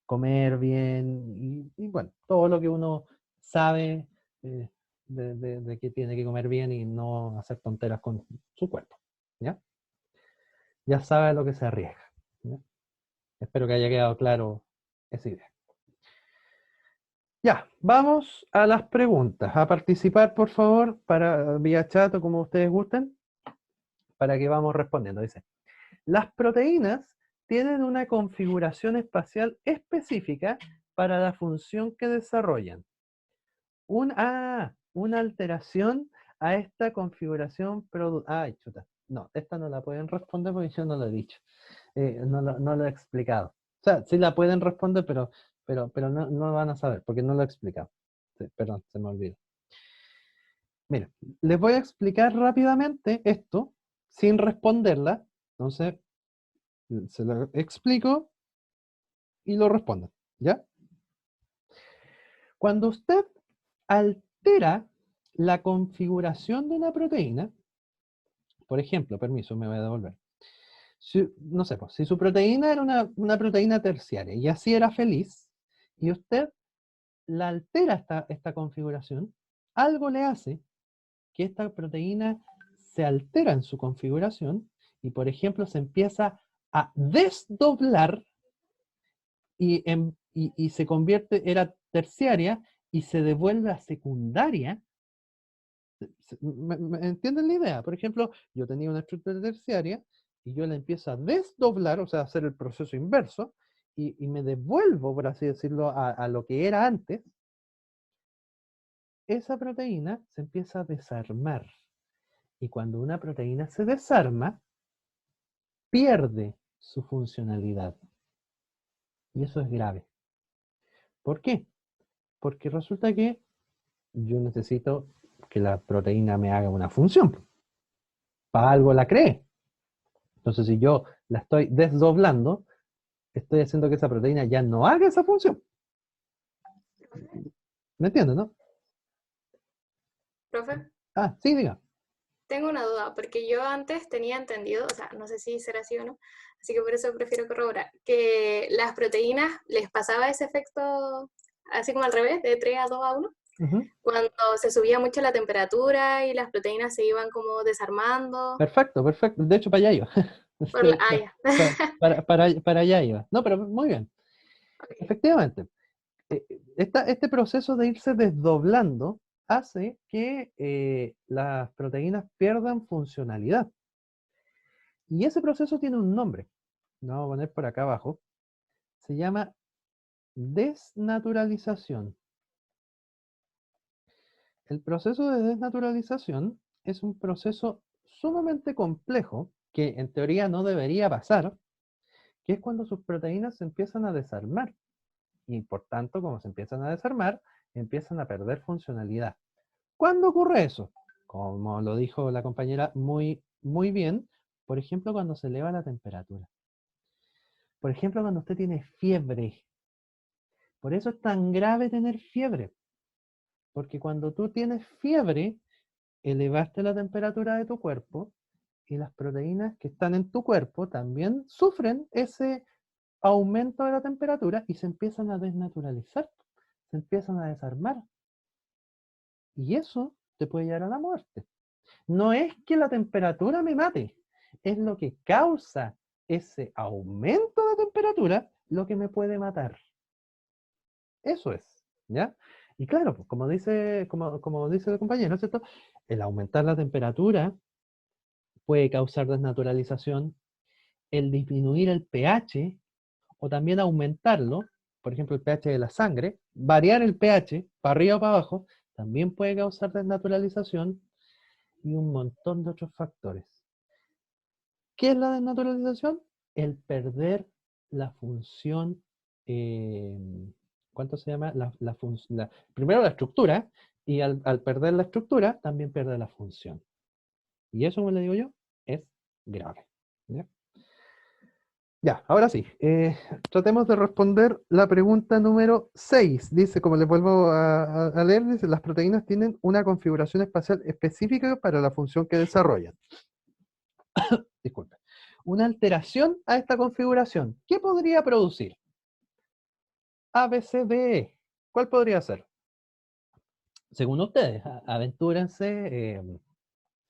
comer bien, y bueno, todo lo que uno sabe de que tiene que comer bien y no hacer tonteras con su cuerpo, ¿ya? Ya sabe a lo que se arriesga, ¿ya? Espero que haya quedado claro esa idea. Ya, vamos a las preguntas. A participar, por favor, para vía chat o como ustedes gusten, para que vamos respondiendo. Dice, las proteínas tienen una configuración espacial específica para la función que desarrollan. Una alteración a esta configuración Ay, chuta. No, esta no la pueden responder porque yo no lo he dicho. No lo he explicado. O sea, sí la pueden responder, pero no van a saber porque no lo he explicado. Sí, perdón, se me olvidó. Mira, les voy a explicar rápidamente esto sin responderla. Entonces, se lo explico y lo respondo. ¿Ya? Cuando usted altera la configuración de una proteína, por ejemplo, permiso, me voy a devolver. No sé, pues, si su proteína era una proteína terciaria y así era feliz, y usted la altera esta configuración, algo le hace que esta proteína se altera en su configuración y, por ejemplo, se empieza a desdoblar y se convierte, era terciaria y se devuelve a secundaria. ¿Me entienden la idea? Por ejemplo, yo tenía una estructura terciaria y yo la empiezo a desdoblar, o sea, hacer el proceso inverso, y me devuelvo, por así decirlo, a lo que era antes. Esa proteína se empieza a desarmar. Y cuando una proteína se desarma, pierde su funcionalidad. Y eso es grave. ¿Por qué? Porque resulta que yo necesito que la proteína me haga una función. Para algo la creé. Entonces, si yo la estoy desdoblando, estoy haciendo que esa proteína ya no haga esa función. ¿Me entiendes, no? Profe, Ah, sí, diga. tengo una duda, porque yo antes tenía entendido, o sea, no sé si será así o no, así que por eso prefiero corroborar, que las proteínas les pasaba ese efecto así como al revés, de 3 a 2 a 1, Ujú. cuando se subía mucho la temperatura y las proteínas se iban como desarmando. Perfecto, perfecto. De hecho, para allá iba. Ya. Para allá iba. No, pero muy bien. Okay. Efectivamente. Este proceso de irse desdoblando hace que las proteínas pierdan funcionalidad. Y ese proceso tiene un nombre. Lo vamos a poner por acá abajo. Se llama desnaturalización. El proceso de desnaturalización es un proceso sumamente complejo que en teoría no debería pasar, que es cuando sus proteínas se empiezan a desarmar. Y por tanto, como se empiezan a desarmar, empiezan a perder funcionalidad. ¿Cuándo ocurre eso? Como lo dijo la compañera muy bien, por ejemplo, cuando se eleva la temperatura. Por ejemplo, cuando usted tiene fiebre. Por eso es tan grave tener fiebre. Porque cuando tú tienes fiebre, elevaste la temperatura de tu cuerpo y las proteínas que están en tu cuerpo también sufren ese aumento de la temperatura y se empiezan a desnaturalizar, se empiezan a desarmar. Y eso te puede llevar a la muerte. No es que la temperatura me mate, es lo que causa ese aumento de temperatura lo que me puede matar. Eso es, ¿ya? Y claro, pues, como dice el compañero, ¿cierto? El aumentar la temperatura puede causar desnaturalización, el disminuir el pH o también aumentarlo, por ejemplo, el pH de la sangre, variar el pH para arriba o para abajo, también puede causar desnaturalización y un montón de otros factores. ¿Qué es la desnaturalización? El perder la función, eh, ¿cuánto se llama? Primero la estructura, y al perder la estructura, también pierde la función. Y eso, como le digo yo, es grave. ¿Ya? Ya, ahora sí, tratemos de responder la pregunta número 6. Dice, como les vuelvo a leer, dice, las proteínas tienen una configuración espacial específica para la función que desarrollan. Disculpe. Una alteración a esta configuración, ¿qué podría producir? A, B, C, D, E. ¿Cuál podría ser? Según ustedes, aventúrense,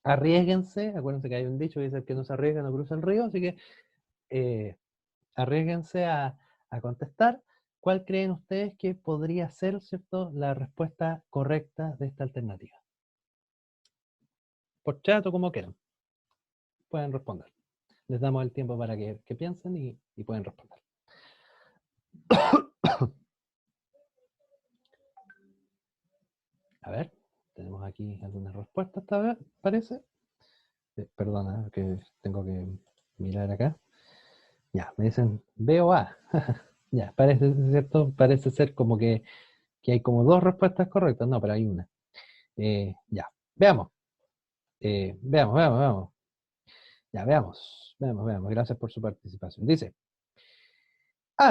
arriésguense. Acuérdense que hay un dicho que dice que no se arriesga no cruza el río, así que arriésguense a contestar. ¿Cuál creen ustedes que podría ser, cierto, la respuesta correcta de esta alternativa? Por chat o como quieran. Pueden responder. Les damos el tiempo para que piensen y pueden responder. A ver, tenemos aquí algunas respuestas, esta vez, parece. Perdona, que tengo que mirar acá. Ya, me dicen B o A. Ya, parece, ¿cierto? Parece ser como que hay como dos respuestas correctas. No, pero hay una. Ya, veamos. Veamos. Ya, veamos. Gracias por su participación. Dice,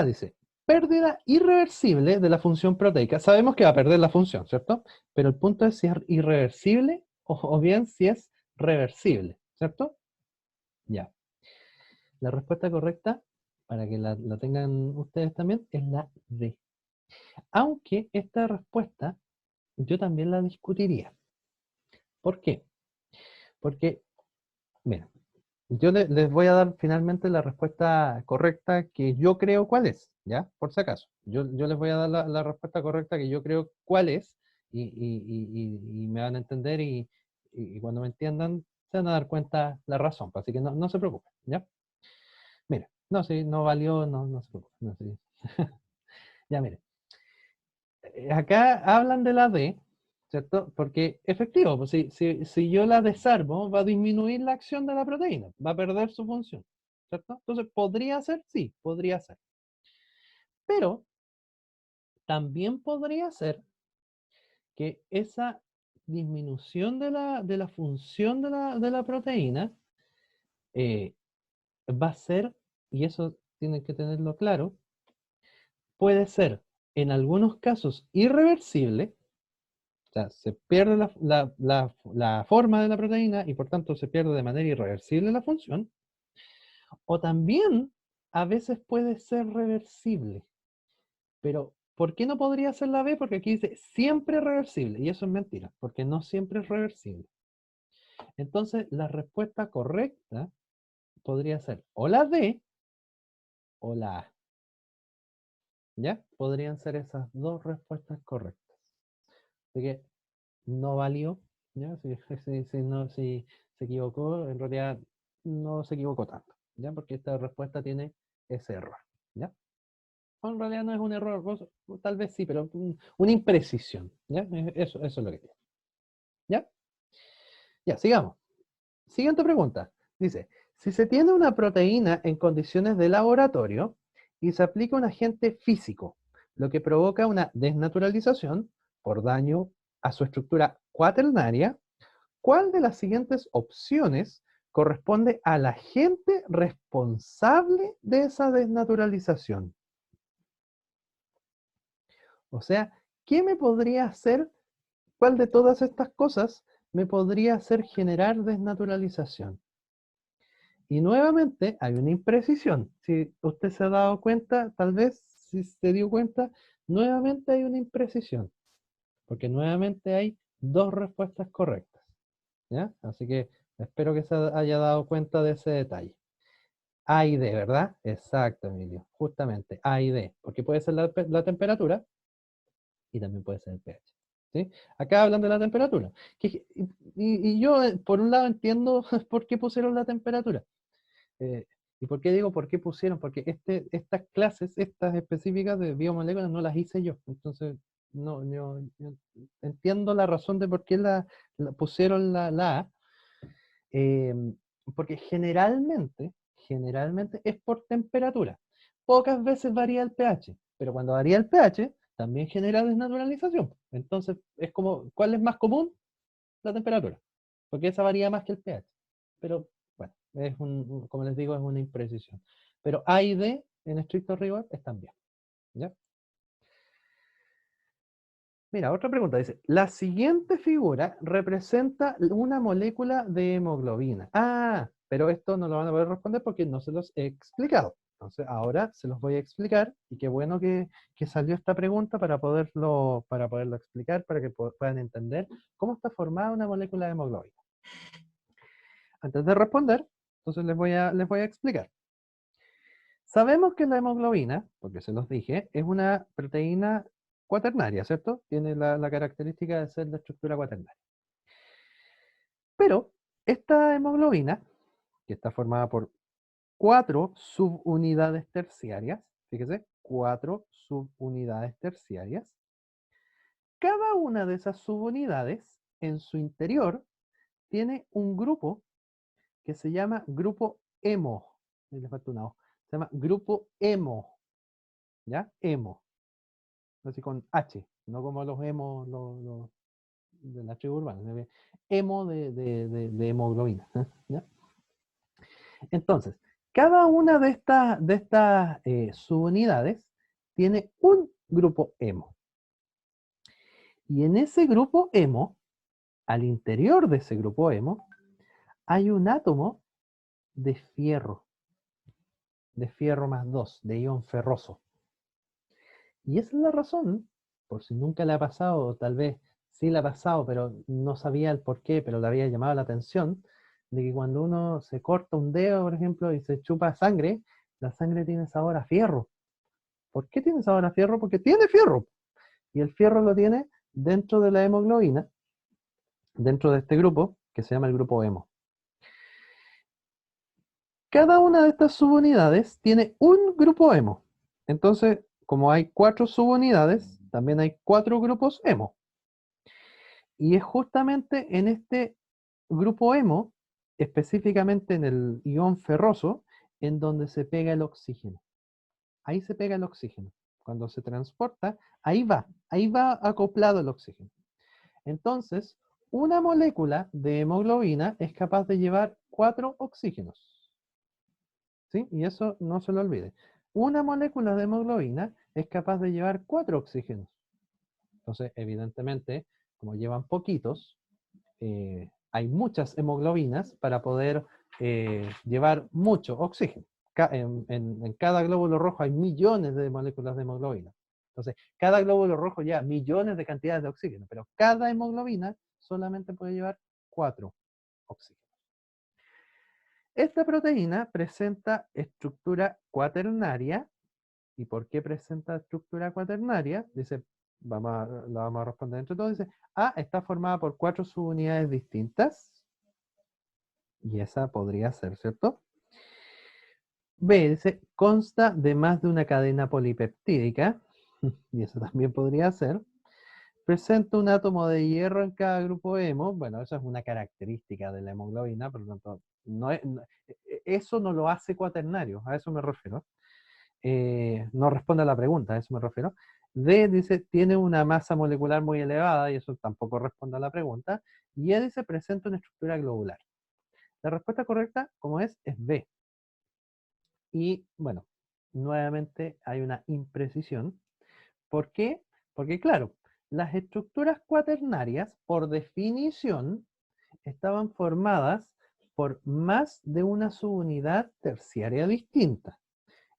dice, pérdida irreversible de la función proteica. Sabemos que va a perder la función, ¿cierto? Pero el punto es si es irreversible o bien si es reversible, ¿cierto? Ya. La respuesta correcta, para que la tengan ustedes también, es la D. Aunque esta respuesta yo también la discutiría. ¿Por qué? Porque, mira, yo les voy a dar finalmente la respuesta correcta que yo creo cuál es, ¿ya? Por si acaso. Yo les voy a dar la respuesta correcta que yo creo cuál es y me van a entender y cuando me entiendan se van a dar cuenta la razón. Así que no se preocupen, ¿ya? Mira, no, si no valió, no se preocupen. No, sí. Ya, mire. Acá hablan de la D, ¿cierto? Porque efectivo, pues si yo la desarmo, va a disminuir la acción de la proteína, va a perder su función, ¿cierto? Entonces, ¿podría ser? Sí, podría ser. Pero también podría ser que esa disminución de la función de la proteína eh, va a ser, y eso tienen que tenerlo claro, puede ser en algunos casos irreversible. O sea, se pierde la forma de la proteína y por tanto se pierde de manera irreversible la función. O también a veces puede ser reversible. Pero, ¿por qué no podría ser la B? Porque aquí dice siempre reversible. Y eso es mentira, porque no siempre es reversible. Entonces, la respuesta correcta podría ser o la D o la A. ¿Ya? Podrían ser esas dos respuestas correctas. Así que no valió, ¿ya? Si se equivocó, en realidad no se equivocó tanto, ¿ya? Porque esta respuesta tiene ese error, ¿ya? O en realidad no es un error, tal vez sí, pero una imprecisión, ¿ya? Eso es lo que tiene, ¿ya? Ya, sigamos. Siguiente pregunta. Dice, si se tiene una proteína en condiciones de laboratorio y se aplica un agente físico, lo que provoca una desnaturalización por daño a su estructura cuaternaria, ¿cuál de las siguientes opciones corresponde al agente responsable de esa desnaturalización? O sea, ¿qué me podría hacer? ¿Cuál de todas estas cosas me podría hacer generar desnaturalización? Y nuevamente hay una imprecisión. Si usted se ha dado cuenta, tal vez si se dio cuenta, nuevamente hay una imprecisión. Porque nuevamente hay dos respuestas correctas. ¿Ya? Así que espero que se haya dado cuenta de ese detalle. A y D, ¿verdad? Exacto, Emilio. Justamente, A y D. Porque puede ser la temperatura y también puede ser el pH. ¿Sí? Acá hablan de la temperatura. Y yo, por un lado, entiendo por qué pusieron la temperatura. Eh, ¿Y por qué digo por qué pusieron? Porque estas clases, estas específicas de biomoléculas, no las hice yo. Entonces, no, yo entiendo la razón de por qué pusieron la A. eh, Porque generalmente es por temperatura. Pocas veces varía el pH, pero cuando varía el pH, también genera desnaturalización. Entonces, es como, ¿cuál es más común? La temperatura, porque esa varía más que el pH. Pero bueno, como les digo, es una imprecisión. Pero A y D, en estricto rigor, están bien. ¿Ya? Mira, otra pregunta dice, la siguiente figura representa una molécula de hemoglobina. Pero esto no lo van a poder responder porque no se los he explicado. Entonces, ahora se los voy a explicar, y qué bueno que salió esta pregunta para poderlo explicar, para que puedan entender cómo está formada una molécula de hemoglobina. Antes de responder, entonces les voy a explicar. Sabemos que la hemoglobina, porque se los dije, es una proteína cuaternaria, ¿cierto? Tiene la característica de ser de estructura cuaternaria. Pero esta hemoglobina, que está formada por 4 subunidades terciarias, fíjese, 4 subunidades terciarias, cada una de esas subunidades en su interior tiene un grupo que se llama grupo hemo. Ahí le falta una O. Se llama grupo hemo. ¿Ya? Hemo. Así con H, no como los hemos de la tribu urbana. Hemo de hemoglobina. ¿Ya? Entonces, cada una de estas subunidades tiene un grupo hemo. Y en ese grupo hemo, al interior de ese grupo hemo, hay un átomo de fierro más 2, de ion ferroso. Y esa es la razón, por si nunca le ha pasado, o tal vez sí le ha pasado, pero no sabía el por qué, pero le había llamado la atención, de que cuando uno se corta un dedo, por ejemplo, y se chupa sangre, la sangre tiene sabor a fierro. ¿Por qué tiene sabor a fierro? Porque tiene fierro. Y el fierro lo tiene dentro de la hemoglobina, dentro de este grupo, que se llama el grupo hemo. Cada una de estas subunidades tiene un grupo hemo. Entonces, como hay 4 subunidades, también hay 4 grupos hemo. Y es justamente en este grupo hemo, específicamente en el ion ferroso, en donde se pega el oxígeno. Ahí se pega el oxígeno. Cuando se transporta, ahí va acoplado el oxígeno. Entonces, una molécula de hemoglobina es capaz de llevar 4 oxígenos. ¿Sí? Y eso no se lo olvide. Una molécula de hemoglobina es capaz de llevar 4 oxígenos. Entonces, evidentemente, como llevan poquitos, hay muchas hemoglobinas para poder llevar mucho oxígeno. En cada glóbulo rojo hay millones de moléculas de hemoglobina. Entonces, cada glóbulo rojo lleva millones de cantidades de oxígeno, pero cada hemoglobina solamente puede llevar 4 oxígenos. Esta proteína presenta estructura cuaternaria. ¿Y por qué presenta estructura cuaternaria? Dice, la vamos a responder entre todos. Dice, A está formada por 4 subunidades distintas. Y esa podría ser, ¿cierto? B dice, consta de más de una cadena polipeptídica. Y eso también podría ser. Presenta un átomo de hierro en cada grupo hemo. Bueno, eso es una característica de la hemoglobina, por lo tanto, eso no lo hace cuaternario, a eso me refiero. No responde a la pregunta, a eso me refiero. D dice, tiene una masa molecular muy elevada, y eso tampoco responde a la pregunta. Y E dice, presenta una estructura globular. La respuesta correcta, como es B. Y bueno, nuevamente hay una imprecisión. ¿Por qué? Porque claro, las estructuras cuaternarias, por definición, estaban formadas por más de una subunidad terciaria distinta.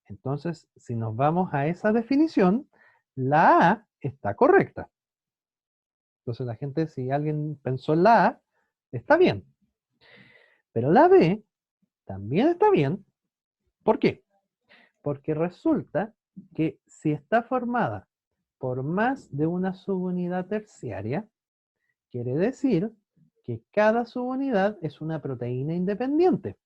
Entonces, si nos vamos a esa definición, la A está correcta. Entonces la gente, si alguien pensó en la A, está bien. Pero la B también está bien. ¿Por qué? Porque resulta que si está formada por más de una subunidad terciaria, quiere decir que cada subunidad es una proteína independiente.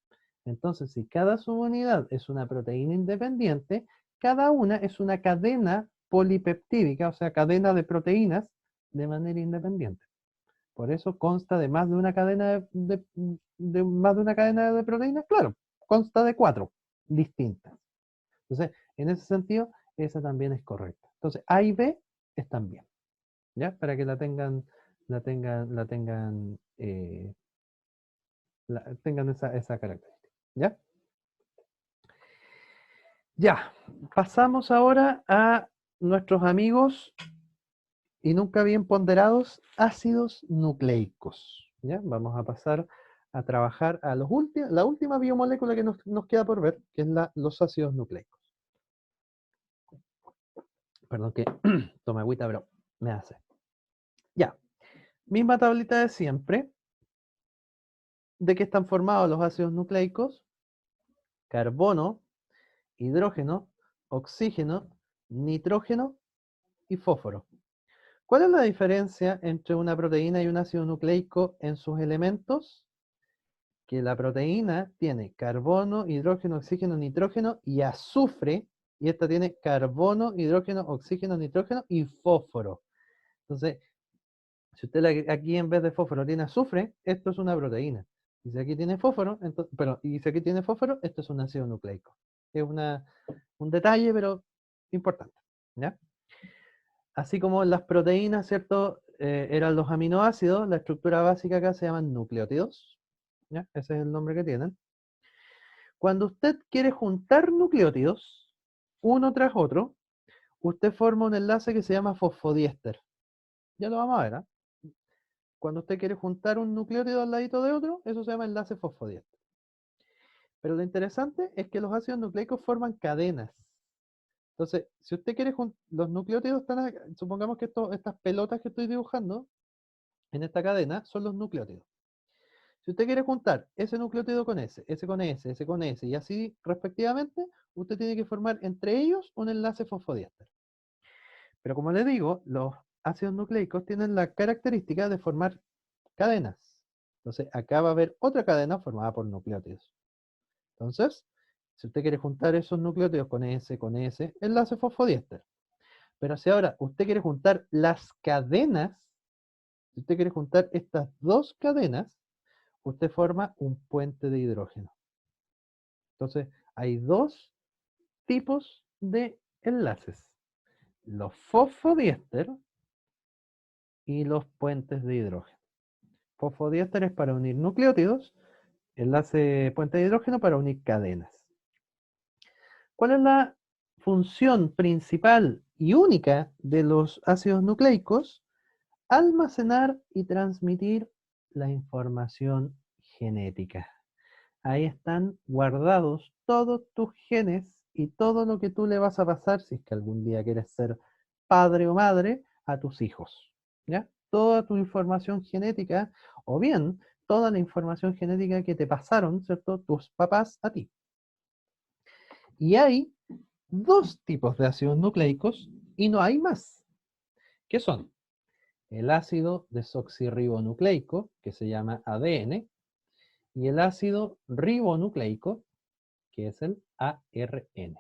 Entonces, si cada subunidad es una proteína independiente, cada una es una cadena polipeptídica, o sea, cadena de proteínas de manera independiente. Por eso consta de más de una cadena más de una cadena de proteínas, claro, consta de 4 distintas. Entonces, en ese sentido, esa también es correcta. Entonces, A y B están bien, ¿ya? Para que tengan esa característica, ¿ya? Ya, pasamos ahora a nuestros amigos y nunca bien ponderados ácidos nucleicos, ¿ya? Vamos a pasar a trabajar a la última biomolécula que nos queda por ver, que es los ácidos nucleicos. Perdón que tome agüita, pero me hace. Ya, misma tablita de siempre. ¿De qué están formados los ácidos nucleicos? Carbono, hidrógeno, oxígeno, nitrógeno y fósforo. ¿Cuál es la diferencia entre una proteína y un ácido nucleico en sus elementos? Que la proteína tiene carbono, hidrógeno, oxígeno, nitrógeno y azufre, y esta tiene carbono, hidrógeno, oxígeno, nitrógeno y fósforo. Entonces, si usted aquí en vez de fósforo tiene azufre, esto es una proteína. Y si aquí tiene fósforo, y si aquí tiene fósforo, esto es un ácido nucleico. Es un detalle, pero importante, ¿ya? Así como las proteínas, ¿cierto? Eran los aminoácidos, la estructura básica acá se llaman nucleótidos, ¿ya? Ese es el nombre que tienen. Cuando usted quiere juntar nucleótidos, uno tras otro, usted forma un enlace que se llama fosfodiéster. Ya lo vamos a ver, ¿eh? Cuando usted quiere juntar un nucleótido al ladito de otro, eso se llama enlace fosfodiéster. Pero lo interesante es que los ácidos nucleicos forman cadenas. Entonces, si usted quiere los nucleótidos están acá, supongamos que estas pelotas que estoy dibujando en esta cadena son los nucleótidos. Si usted quiere juntar ese nucleótido con ese con ese con ese, y así respectivamente, usted tiene que formar entre ellos un enlace fosfodiéster. Pero como les digo, los ácidos nucleicos tienen la característica de formar cadenas. Entonces, acá va a haber otra cadena formada por nucleótidos. Entonces, si usted quiere juntar esos nucleótidos con ese, enlace fosfodiéster. Pero si ahora usted quiere juntar las cadenas, si usted quiere juntar estas dos cadenas, usted forma un puente de hidrógeno. Entonces, hay dos tipos de enlaces: los fosfodiéster y los puentes de hidrógeno. Fosfodiéster es para unir nucleótidos, enlace puente de hidrógeno para unir cadenas. ¿Cuál es la función principal y única de los ácidos nucleicos? Almacenar y transmitir la información genética. Ahí están guardados todos tus genes y todo lo que tú le vas a pasar, si es que algún día quieres ser padre o madre, a tus hijos. ¿Ya? Toda tu información genética, o bien toda la información genética que te pasaron, ¿cierto? Tus papás a ti. Y hay dos tipos de ácidos nucleicos y no hay más. ¿Qué son? El ácido desoxirribonucleico, que se llama ADN, y el ácido ribonucleico, que es el ARN.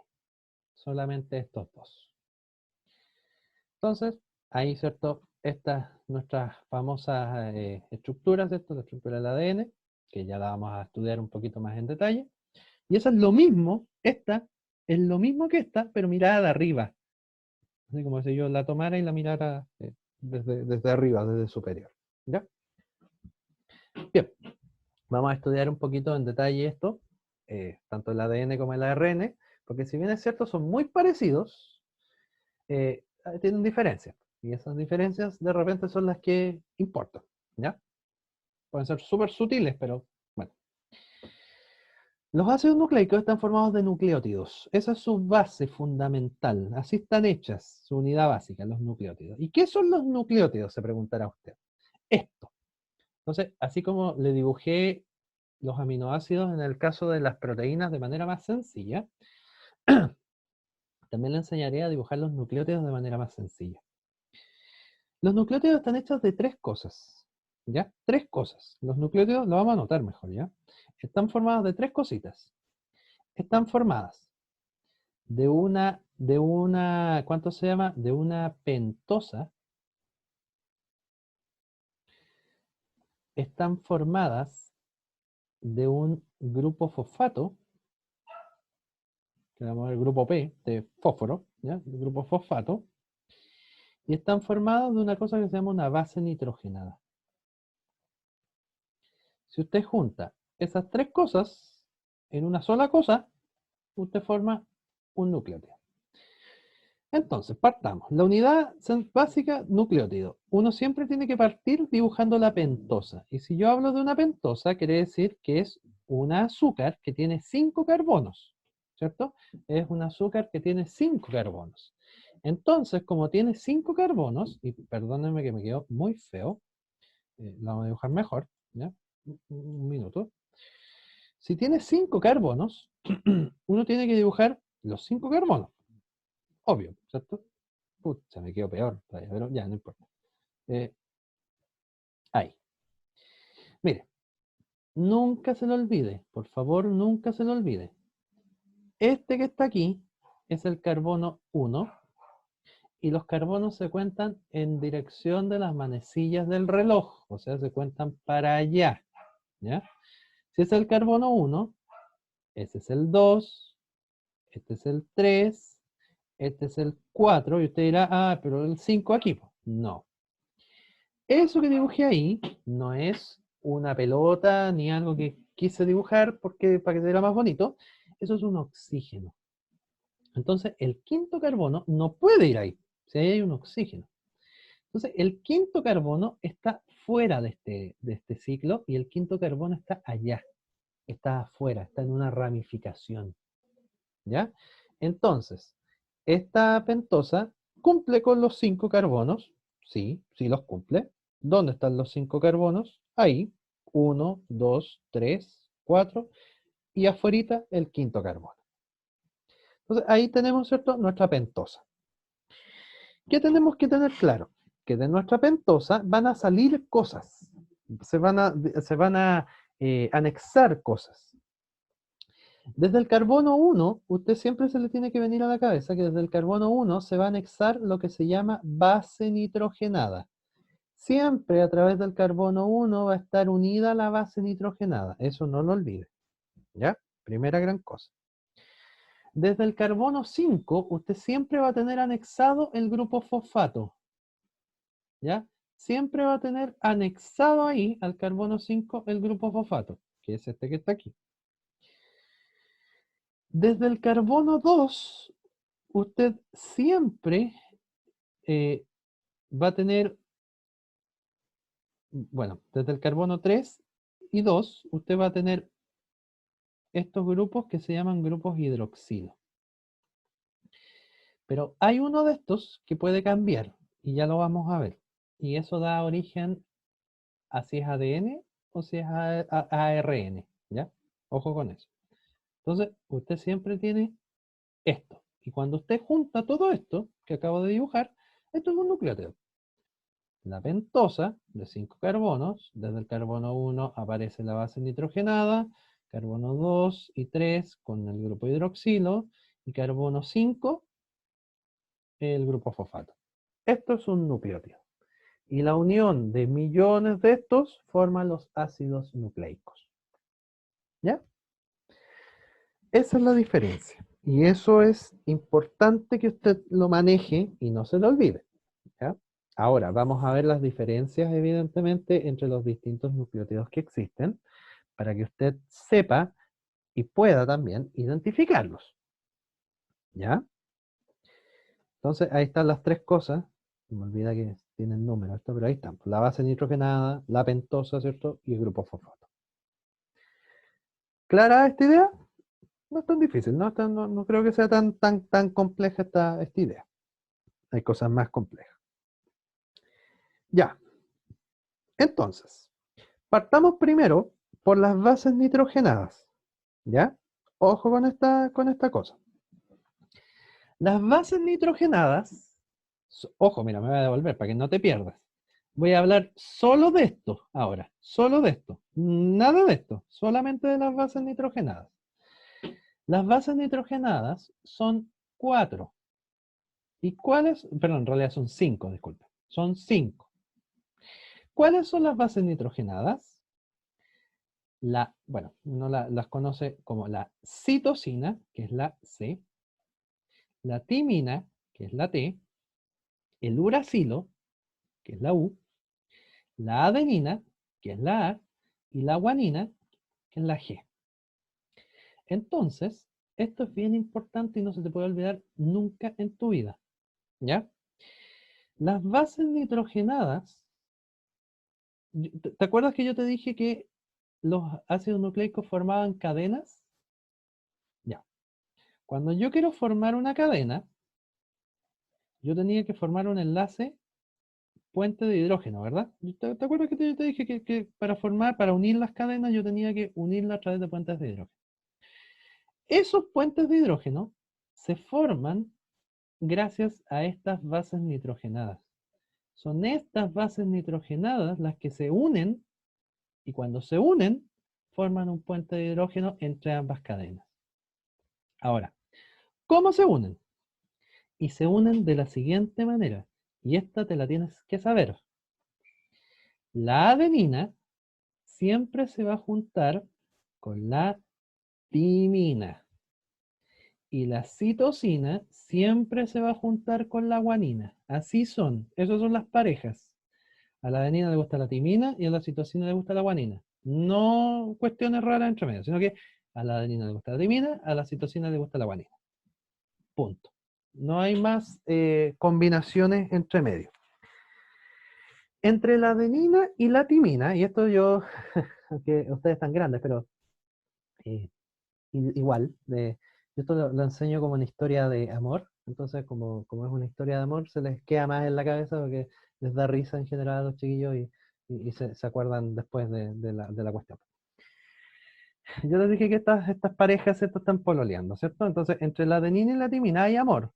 Solamente estos dos. Entonces, ahí, ¿cierto? Estas nuestras famosas estructuras, ¿cierto? La estructura del ADN, que ya la vamos a estudiar un poquito más en detalle. Y eso es lo mismo, esta es lo mismo que esta, pero mirada de arriba. Así como si yo la tomara y la mirara desde arriba, desde superior. ¿Ya? Bien, vamos a estudiar un poquito en detalle esto, tanto el ADN como el ARN, porque si bien es cierto, son muy parecidos, tienen diferencias. Y esas diferencias de repente son las que importan. ¿Ya? Pueden ser súper sutiles, pero bueno. Los ácidos nucleicos están formados de nucleótidos. Esa es su base fundamental. Así están hechas, su unidad básica, los nucleótidos. ¿Y qué son los nucleótidos? Se preguntará usted. Esto. Entonces, así como le dibujé los aminoácidos en el caso de las proteínas de manera más sencilla, también le enseñaré a dibujar los nucleótidos de manera más sencilla. Los nucleótidos están hechos de tres cosas. ¿Ya? Tres cosas. Los nucleótidos, lo vamos a anotar mejor, ¿ya? Están formados de tres cositas. Están formadas ¿cuánto se llama? De una pentosa. Están formadas de un grupo fosfato, que llamamos el grupo P, de fósforo, ¿ya? El grupo fosfato. Y están formados de una cosa que se llama una base nitrogenada. Si usted junta esas tres cosas en una sola cosa, usted forma un nucleótido. Entonces, partamos. La unidad básica, nucleótido. Uno siempre tiene que partir dibujando la pentosa. Y si yo hablo de una pentosa, quiere decir que es un azúcar que tiene 5 carbonos, ¿cierto? Es un azúcar que tiene 5 carbonos. Entonces, como tiene 5 carbonos, y perdónenme que me quedó muy feo, la vamos a dibujar mejor, ¿ya? Un minuto. Si tiene 5 carbonos, uno tiene que dibujar los 5 carbonos. Obvio, ¿cierto? Se me quedó peor todavía, pero ya, no importa. Eh, ahí. Mire, nunca se lo olvide, por favor, nunca se lo olvide. Este que está aquí es el carbono 1 y los carbonos se cuentan en dirección de las manecillas del reloj, o sea, se cuentan para allá, ¿ya? Si es el carbono 1, ese es el 2, este es el 3, este es el 4, y usted dirá, ah, pero el 5 aquí. No. Eso que dibujé ahí no es una pelota ni algo que quise dibujar porque para que se vea más bonito. Eso es un oxígeno. Entonces, el quinto carbono no puede ir ahí, si ahí hay un oxígeno. Entonces, el quinto carbono está fuera de este ciclo y el quinto carbono está allá, está afuera, está en una ramificación. ¿Ya? Entonces, esta pentosa cumple con los 5 carbonos. Sí, sí los cumple. ¿Dónde están los 5 carbonos? Ahí. Uno, 2, 3, 4. Y afuerita el quinto carbono. Entonces, ahí tenemos, ¿cierto? Nuestra pentosa. ¿Qué tenemos que tener claro? Que de nuestra pentosa van a salir cosas. Se van a anexar cosas. Desde el carbono 1, usted siempre se le tiene que venir a la cabeza que desde el carbono 1 se va a anexar lo que se llama base nitrogenada. Siempre a través del carbono 1 va a estar unida la base nitrogenada. Eso no lo olvide. ¿Ya? Primera gran cosa. Desde el carbono 5, usted siempre va a tener anexado el grupo fosfato. ¿Ya? Siempre va a tener anexado ahí al carbono 5 el grupo fosfato, que es este que está aquí. Desde el carbono 2, usted siempre va a tener, bueno, desde el carbono 3 y 2, usted va a tener estos grupos que se llaman grupos hidroxilo. Pero hay uno de estos que puede cambiar, y ya lo vamos a ver. Y eso da origen a si es ADN o si es ARN, ¿ya? Ojo con eso. Entonces, usted siempre tiene esto. Y cuando usted junta todo esto que acabo de dibujar, esto es un nucleótido. La pentosa de 5 carbonos, desde el carbono 1 aparece la base nitrogenada, carbono 2 y 3 con el grupo hidroxilo, y carbono 5 el grupo fosfato. Esto es un nucleótido. Y la unión de millones de estos forma los ácidos nucleicos. ¿Ya? Esa es la diferencia. Y eso es importante que usted lo maneje y no se lo olvide. ¿Ya? Ahora, vamos a ver las diferencias, evidentemente, entre los distintos nucleótidos que existen, para que usted sepa y pueda también identificarlos. ¿Ya? Entonces, ahí están las tres cosas. Me olvida que tienen número esto, pero ahí están. La base nitrogenada, la pentosa, ¿cierto? Y el grupo fosfato. ¿Clara esta idea? No es tan difícil, no creo que sea tan compleja esta idea. Hay cosas más complejas. Ya, entonces, partamos primero por las bases nitrogenadas. ¿Ya? Ojo con esta cosa. Las bases nitrogenadas, ojo, mira, me voy a devolver para que no te pierdas. Voy a hablar solo de esto ahora, solo de esto. Nada de esto, solamente de las bases nitrogenadas. Las bases nitrogenadas son 4. ¿Y cuáles? Perdón, en realidad son 5, disculpa. Son 5. ¿Cuáles son las bases nitrogenadas? Bueno, uno las conoce como la citosina, que es la C, la timina, que es la T, el uracilo, que es la U, la adenina, que es la A, y la guanina, que es la G. Entonces, esto es bien importante y no se te puede olvidar nunca en tu vida. ¿ya? Las bases nitrogenadas, ¿te acuerdas que yo te dije que los ácidos nucleicos formaban cadenas? Ya. Cuando yo quiero formar una cadena, yo tenía que formar un enlace puente de hidrógeno, ¿verdad? ¿Te acuerdas que te dije que para unir las cadenas, yo tenía que unirlas a través de puentes de hidrógeno? Esos puentes de hidrógeno se forman gracias a estas bases nitrogenadas. Son estas bases nitrogenadas las que se unen y cuando se unen forman un puente de hidrógeno entre ambas cadenas. Ahora, ¿cómo se unen? Y se unen de la siguiente manera, y esta te la tienes que saber. La adenina siempre se va a juntar con la timina. Y la citosina siempre se va a juntar con la guanina. Así son, esas son las parejas. A la adenina le gusta la timina y a la citosina le gusta la guanina. No cuestiones raras entre medio, sino que a la adenina le gusta la timina, a la citosina le gusta la guanina. Punto. No hay más combinaciones entre medio. Entre la adenina y la timina, y esto yo, aunque ustedes están grandes, pero eh, igual, yo esto lo enseño como una historia de amor, entonces como es una historia de amor, se les queda más en la cabeza porque les da risa en general a los chiquillos y se acuerdan después de la cuestión. Yo les dije que estas parejas, ¿cierto? Están pololeando, ¿cierto? Entonces, entre la adenina y la timina hay amor,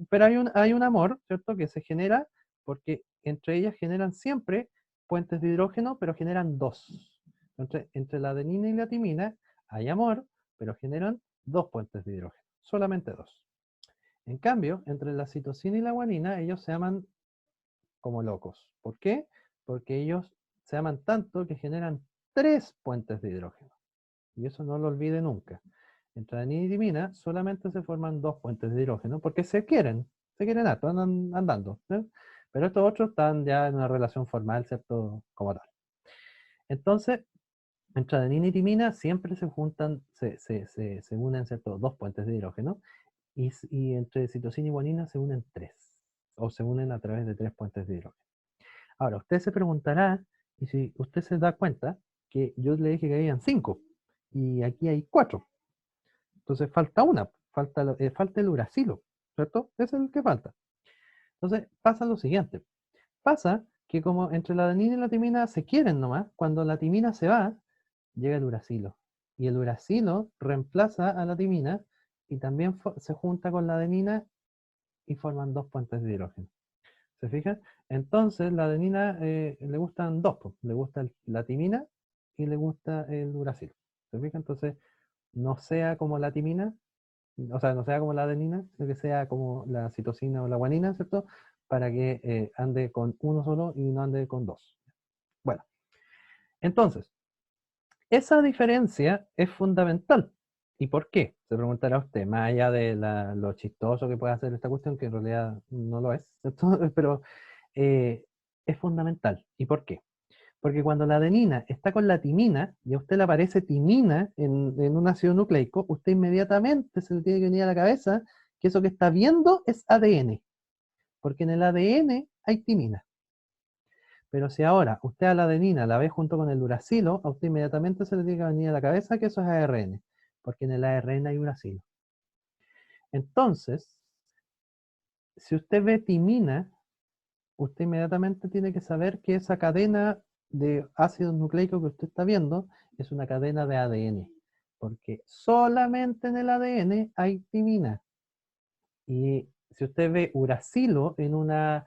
pero hay un amor, ¿cierto? Que se genera porque entre ellas generan siempre puentes de hidrógeno, pero generan dos. Entre la adenina y la timina hay amor, pero generan dos puentes de hidrógeno, solamente dos. En cambio, entre la citosina y la guanina, ellos se aman como locos. ¿Por qué? Porque ellos se aman tanto que generan tres puentes de hidrógeno. Y eso no lo olvide nunca. Entre adenina y timina solamente se forman dos puentes de hidrógeno porque se quieren harto, andan andando. ¿Sí? Pero estos otros están ya en una relación formal, ¿cierto? Como tal. Entonces, entre adenina y timina siempre se juntan, se unen, ¿cierto? Dos puentes de hidrógeno. Y entre citosina y guanina se unen tres. O se unen a través de tres puentes de hidrógeno. Ahora, usted se preguntará, y si usted se da cuenta, que yo le dije que habían cinco. Y aquí hay cuatro. Entonces falta una, falta el uracilo, ¿cierto? Ese es el que falta. Entonces pasa lo siguiente. Pasa que como entre la adenina y la timina se quieren nomás, cuando la timina se va, llega el uracilo. Y el uracilo reemplaza a la timina y también se junta con la adenina y forman dos puentes de hidrógeno. ¿Se fijan? Entonces la adenina le gustan dos, pues. Le gusta la timina y le gusta el uracilo. ¿Se fijan? Entonces no sea como la timina, o sea, no sea como la adenina, sino que sea como la citosina o la guanina, ¿cierto? Para que ande con uno solo y no ande con dos. Bueno, entonces, esa diferencia es fundamental. ¿Y por qué? Se preguntará usted, más allá de lo chistoso que puede hacer esta cuestión, que en realidad no lo es, ¿cierto? Pero eh, es fundamental. ¿Y por qué? Porque cuando la adenina está con la timina y a usted le aparece timina en un ácido nucleico, usted inmediatamente se le tiene que venir a la cabeza que eso que está viendo es ADN, porque en el ADN hay timina. Pero si ahora usted a la adenina la ve junto con el uracilo, a usted inmediatamente se le tiene que venir a la cabeza que eso es ARN, porque en el ARN hay uracilo. Entonces, si usted ve timina, usted inmediatamente tiene que saber que esa cadena de ácidos nucleicos que usted está viendo es una cadena de ADN, porque solamente en el ADN hay timina. Y si usted ve uracilo en una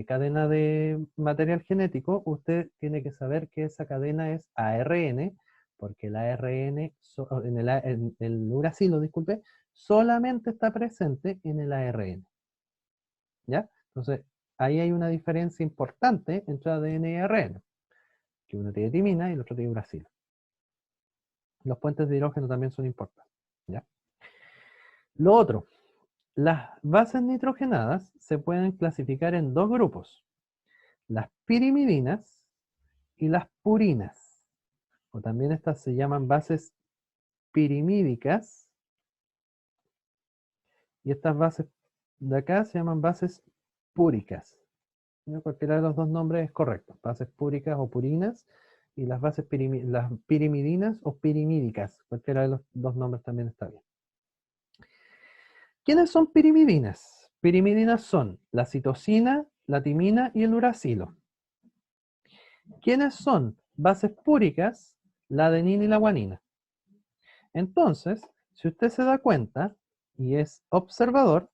cadena de material genético, usted tiene que saber que esa cadena es ARN, porque el ARN, en el uracilo, disculpe, solamente está presente en el ARN. ¿Ya? Entonces, ahí hay una diferencia importante entre ADN y ARN, que uno tiene timina y el otro tiene uracilo. Los puentes de hidrógeno también son importantes. ¿Ya? Lo otro, las bases nitrogenadas se pueden clasificar en dos grupos, las pirimidinas y las purinas, o también estas se llaman bases pirimídicas, y estas bases de acá se llaman bases púricas. ¿Ya? Cualquiera de los dos nombres es correcto. Bases púricas o purinas y las bases las pirimidinas o pirimídicas. Cualquiera de los dos nombres también está bien. ¿Quiénes son pirimidinas? Pirimidinas son la citosina, la timina y el uracilo. ¿Quiénes son bases púricas? La adenina y la guanina. Entonces, si usted se da cuenta y es observador,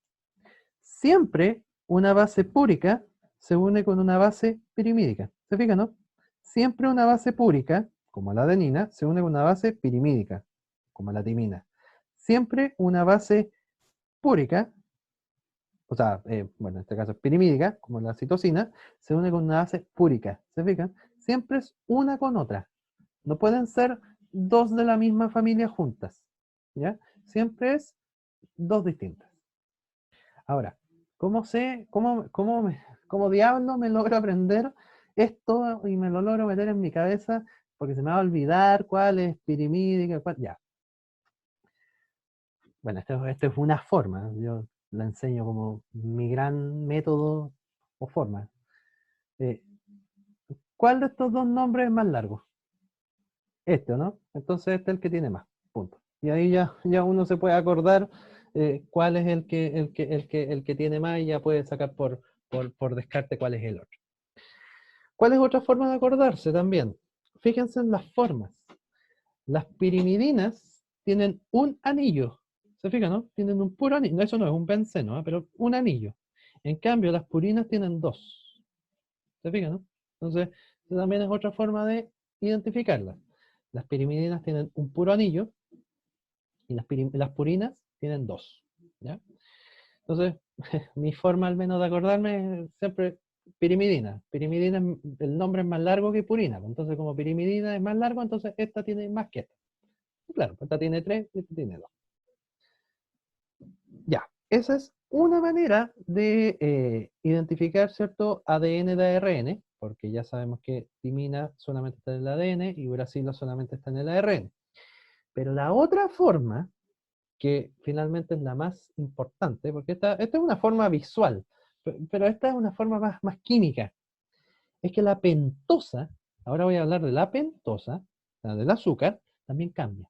siempre una base púrica se une con una base pirimídica. ¿Se fija, no? Siempre una base púrica, como la adenina, se une con una base pirimídica, como la timina. Siempre una base púrica, o sea, bueno, en este caso es pirimídica, como la citosina, se une con una base púrica. ¿Se fijan? Siempre es una con otra. No pueden ser dos de la misma familia juntas. ¿Ya? Siempre es dos distintas. Ahora, ¿cómo sé, cómo diablo me logro aprender esto y me lo logro meter en mi cabeza? Porque se me va a olvidar cuál es pirimídica, cuál. Ya. Bueno, esto es una forma. Yo la enseño como mi gran método o forma. Eh, ¿Cuál de estos dos nombres es más largo? Este, ¿no? Entonces este es el que tiene más. Punto. Y ahí ya uno se puede acordar cuál es el que tiene más y ya puede sacar por descarte cuál es el otro. ¿Cuál es otra forma de acordarse también? Fíjense en las formas. Las pirimidinas tienen un anillo. ¿Se fijan, no? Tienen un puro anillo. Eso no es un benceno, pero un anillo. En cambio, las purinas tienen dos. ¿Se fijan, no? Entonces, esa también es otra forma de identificarlas. Las pirimidinas tienen un puro anillo y las purinas tienen dos. ¿Ya? Entonces, mi forma al menos de acordarme es siempre pirimidina. Pirimidina, el nombre es más largo que purina. Entonces, como pirimidina es más largo, entonces esta tiene más que esta. Y claro, esta tiene tres y esta tiene dos. Ya, esa es una manera de identificar, ¿cierto? ADN de ARN, porque ya sabemos que timina solamente está en el ADN y uracilo solamente está en el ARN. Pero la otra forma, que finalmente es la más importante, porque esta es una forma visual, pero esta es una forma más química, es que la pentosa, ahora voy a hablar de la pentosa, la del azúcar, también cambia.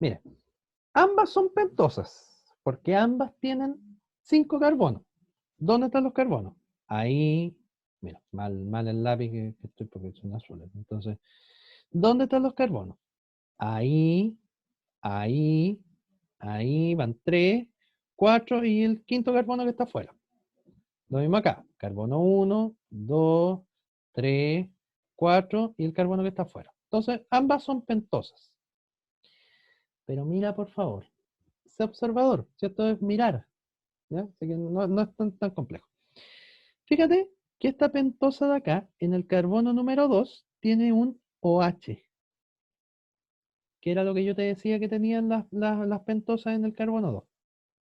Mire, ambas son pentosas, porque ambas tienen 5 carbonos. ¿Dónde están los carbonos? Ahí, mira, mal el lápiz que estoy porque son azules. Entonces, ¿dónde están los carbonos? Ahí, ahí, ahí van 3, 4 y el quinto carbono que está afuera. Lo mismo acá, carbono 1, 2, 3, 4 y el carbono que está afuera. Entonces, ambas son pentosas. Pero mira, por favor, sé observador, ¿cierto? Es mirar, ¿ya? Así que no es tan complejo. Fíjate que esta pentosa de acá, en el carbono número 2, tiene un OH, que era lo que yo te decía que tenían las pentosas en el carbono 2,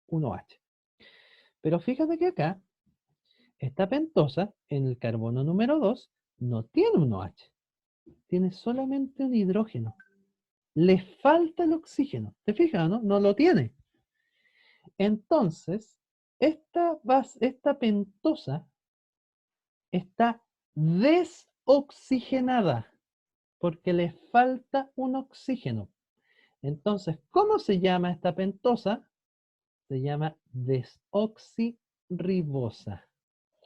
un OH. Pero fíjate que acá, esta pentosa en el carbono número 2 no tiene un OH, tiene solamente un hidrógeno. Le falta el oxígeno. ¿Te fijas, no? No lo tiene. Entonces, esta pentosa está desoxigenada porque le falta un oxígeno. Entonces, ¿cómo se llama esta pentosa? Se llama desoxirribosa.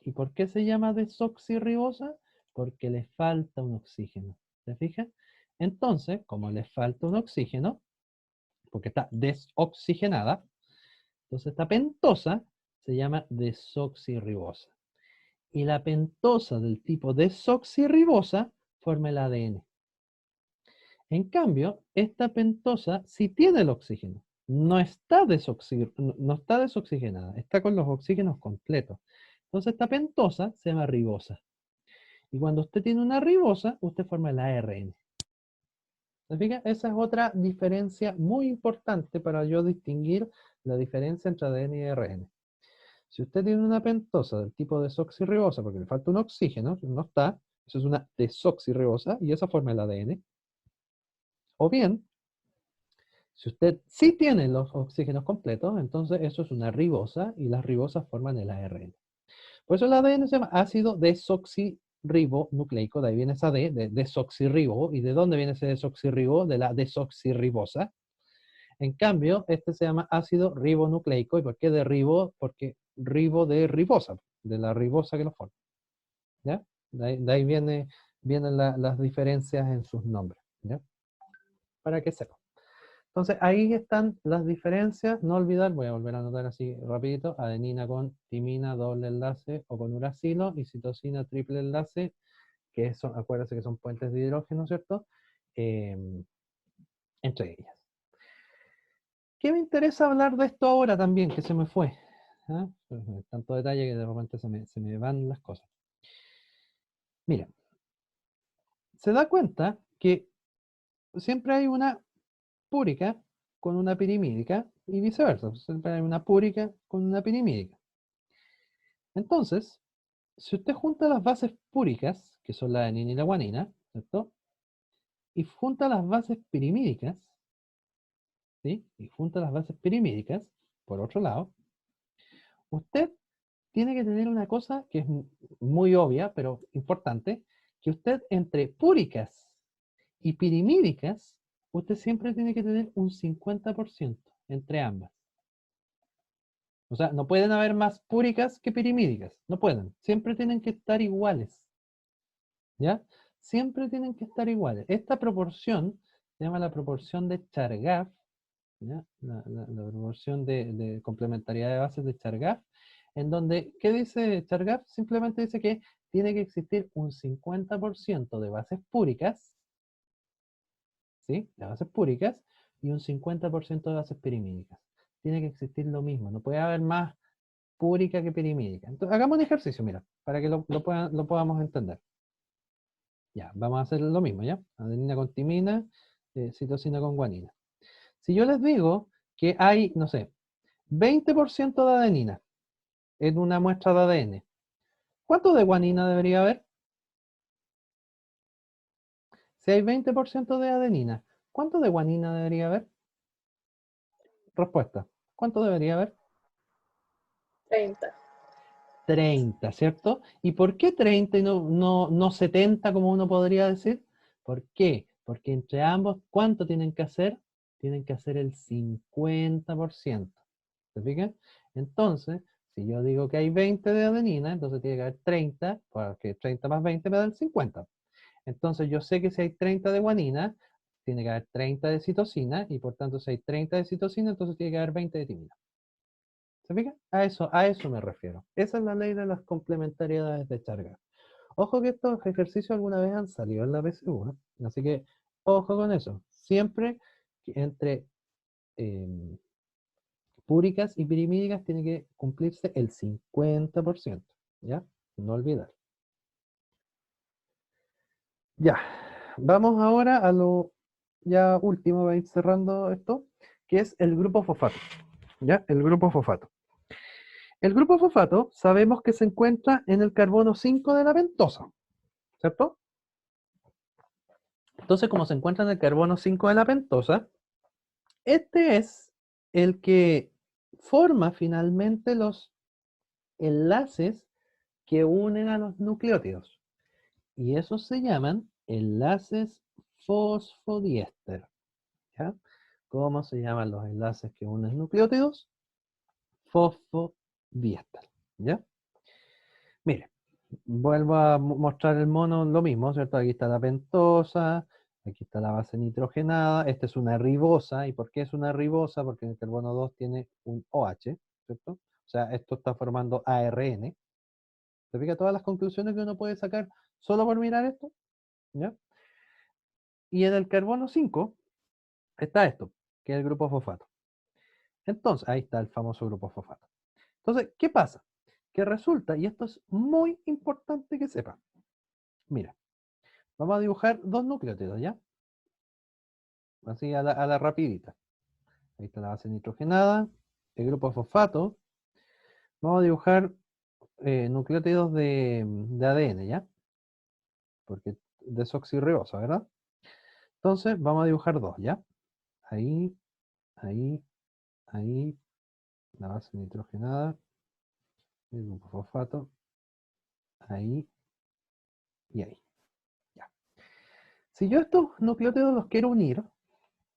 ¿Y por qué se llama desoxirribosa? Porque le falta un oxígeno. ¿Se fijan? Entonces, como le falta un oxígeno, porque está desoxigenada, entonces esta pentosa se llama desoxirribosa. Y la pentosa del tipo desoxirribosa forma el ADN. En cambio, esta pentosa sí tiene el oxígeno. No está desoxigenada, está con los oxígenos completos. Entonces esta pentosa se llama ribosa. Y cuando usted tiene una ribosa, usted forma el ARN. ¿Se fija? Esa es otra diferencia muy importante para yo distinguir la diferencia entre ADN y ARN. Si usted tiene una pentosa del tipo desoxirribosa porque le falta un oxígeno, no está, eso es una desoxirribosa y esa forma el ADN. O bien, Si usted sí tiene los oxígenos completos, entonces eso es una ribosa y las ribosas forman el ARN. Por eso el ADN se llama ácido desoxirribonucleico, de ahí viene esa D, de desoxirribo. ¿Y de dónde viene ese desoxirribo? De la desoxirribosa. En cambio, este se llama ácido ribonucleico. ¿Y por qué de ribo? Porque ribo de ribosa, de la ribosa que lo forma. ¿Ya? De ahí vienen las diferencias en sus nombres. ¿Ya? Para que sepan. Entonces ahí están las diferencias. No olvidar, voy a volver a anotar así rapidito, adenina con timina doble enlace o con uracilo y citosina triple enlace, que son, acuérdense que son puentes de hidrógeno, ¿cierto? Entre ellas. ¿Qué me interesa hablar de esto ahora también, que se me fue? ¿Ah? Tanto detalle que de repente se me van las cosas. Mira, se da cuenta que siempre hay una púrica con una pirimídica y viceversa. Siempre hay una púrica con una pirimídica. Entonces, si usted junta las bases púricas, que son la adenina y la guanina, ¿cierto? Y junta las bases pirimídicas, ¿sí? Y junta las bases pirimídicas, por otro lado, usted tiene que tener una cosa que es muy obvia, pero importante, que usted entre púricas y pirimídicas, usted siempre tiene que tener un 50% entre ambas. O sea, no pueden haber más púricas que pirimídicas. No pueden. Siempre tienen que estar iguales. ¿Ya? Siempre tienen que estar iguales. Esta proporción se llama la proporción de Chargaff. ¿Ya? La proporción de complementariedad de bases de Chargaff. En donde, ¿qué dice Chargaff? Simplemente dice que tiene que existir un 50% de bases púricas. ¿Sí? De bases púricas. Y un 50% de bases pirimídicas. Tiene que existir lo mismo. No puede haber más púrica que pirimídica. Entonces, hagamos un ejercicio, mira, para que lo podamos entender. Ya, vamos a hacer lo mismo, ¿ya? Adenina con timina, citosina con guanina. Si yo les digo que hay, no sé, 20% de adenina en una muestra de ADN, ¿cuánto de guanina debería haber? Si hay 20% de adenina, ¿cuánto de guanina debería haber? Respuesta. ¿Cuánto debería haber? 30. 30, ¿cierto? ¿Y por qué 30 y no 70 como uno podría decir? ¿Por qué? Porque entre ambos, ¿cuánto tienen que hacer? Tienen que hacer el 50%. ¿Se fijan? Entonces, si yo digo que hay 20 de adenina, entonces tiene que haber 30, porque 30 más 20 me dan 50. Entonces yo sé que si hay 30 de guanina, tiene que haber 30 de citosina, y por tanto si hay 30 de citosina, entonces tiene que haber 20 de timina. ¿Se fija? A eso me refiero. Esa es la ley de las complementariedades de Chargaff. Ojo que estos ejercicios alguna vez han salido en la PSU, ¿eh? Así que ojo con eso. Siempre entre púricas y pirimídicas tiene que cumplirse el 50%. ¿Ya? No olvidar. Ya. Vamos ahora a lo ya último, voy a ir cerrando esto, que es el grupo fosfato. ¿Ya? El grupo fosfato. El grupo fosfato sabemos que se encuentra en el carbono 5 de la pentosa, ¿cierto? Entonces, como se encuentra en el carbono 5 de la pentosa, este es el que forma finalmente los enlaces que unen a los nucleótidos. Y esos se llaman enlaces fosfodiéster. ¿Ya? ¿Cómo se llaman los enlaces que unen nucleótidos? Fosfodiéster. ¿Ya? Mire, vuelvo a mostrar el mono, lo mismo, ¿cierto? Aquí está la pentosa, aquí está la base nitrogenada, esta es una ribosa. ¿Y por qué es una ribosa? Porque el carbono 2 tiene un OH, ¿cierto? O sea, esto está formando ARN. ¿Se fija todas las conclusiones que uno puede sacar solo por mirar esto? ¿Ya? Y en el carbono 5 está esto, que es el grupo fosfato. Entonces, ahí está el famoso grupo fosfato. Entonces, ¿qué pasa? Que resulta, y esto es muy importante que sepa. Mira, vamos a dibujar dos nucleótidos, ¿ya? Así a la rapidita. Ahí está la base nitrogenada, el grupo fosfato. Vamos a dibujar nucleótidos de ADN, ¿ya? Porque desoxirribosa, ¿verdad? Entonces vamos a dibujar dos, ¿ya? Ahí ahí, ahí, la base nitrogenada, el grupo fosfato, ahí y ahí. Ya. Si yo estos nucleótidos los quiero unir,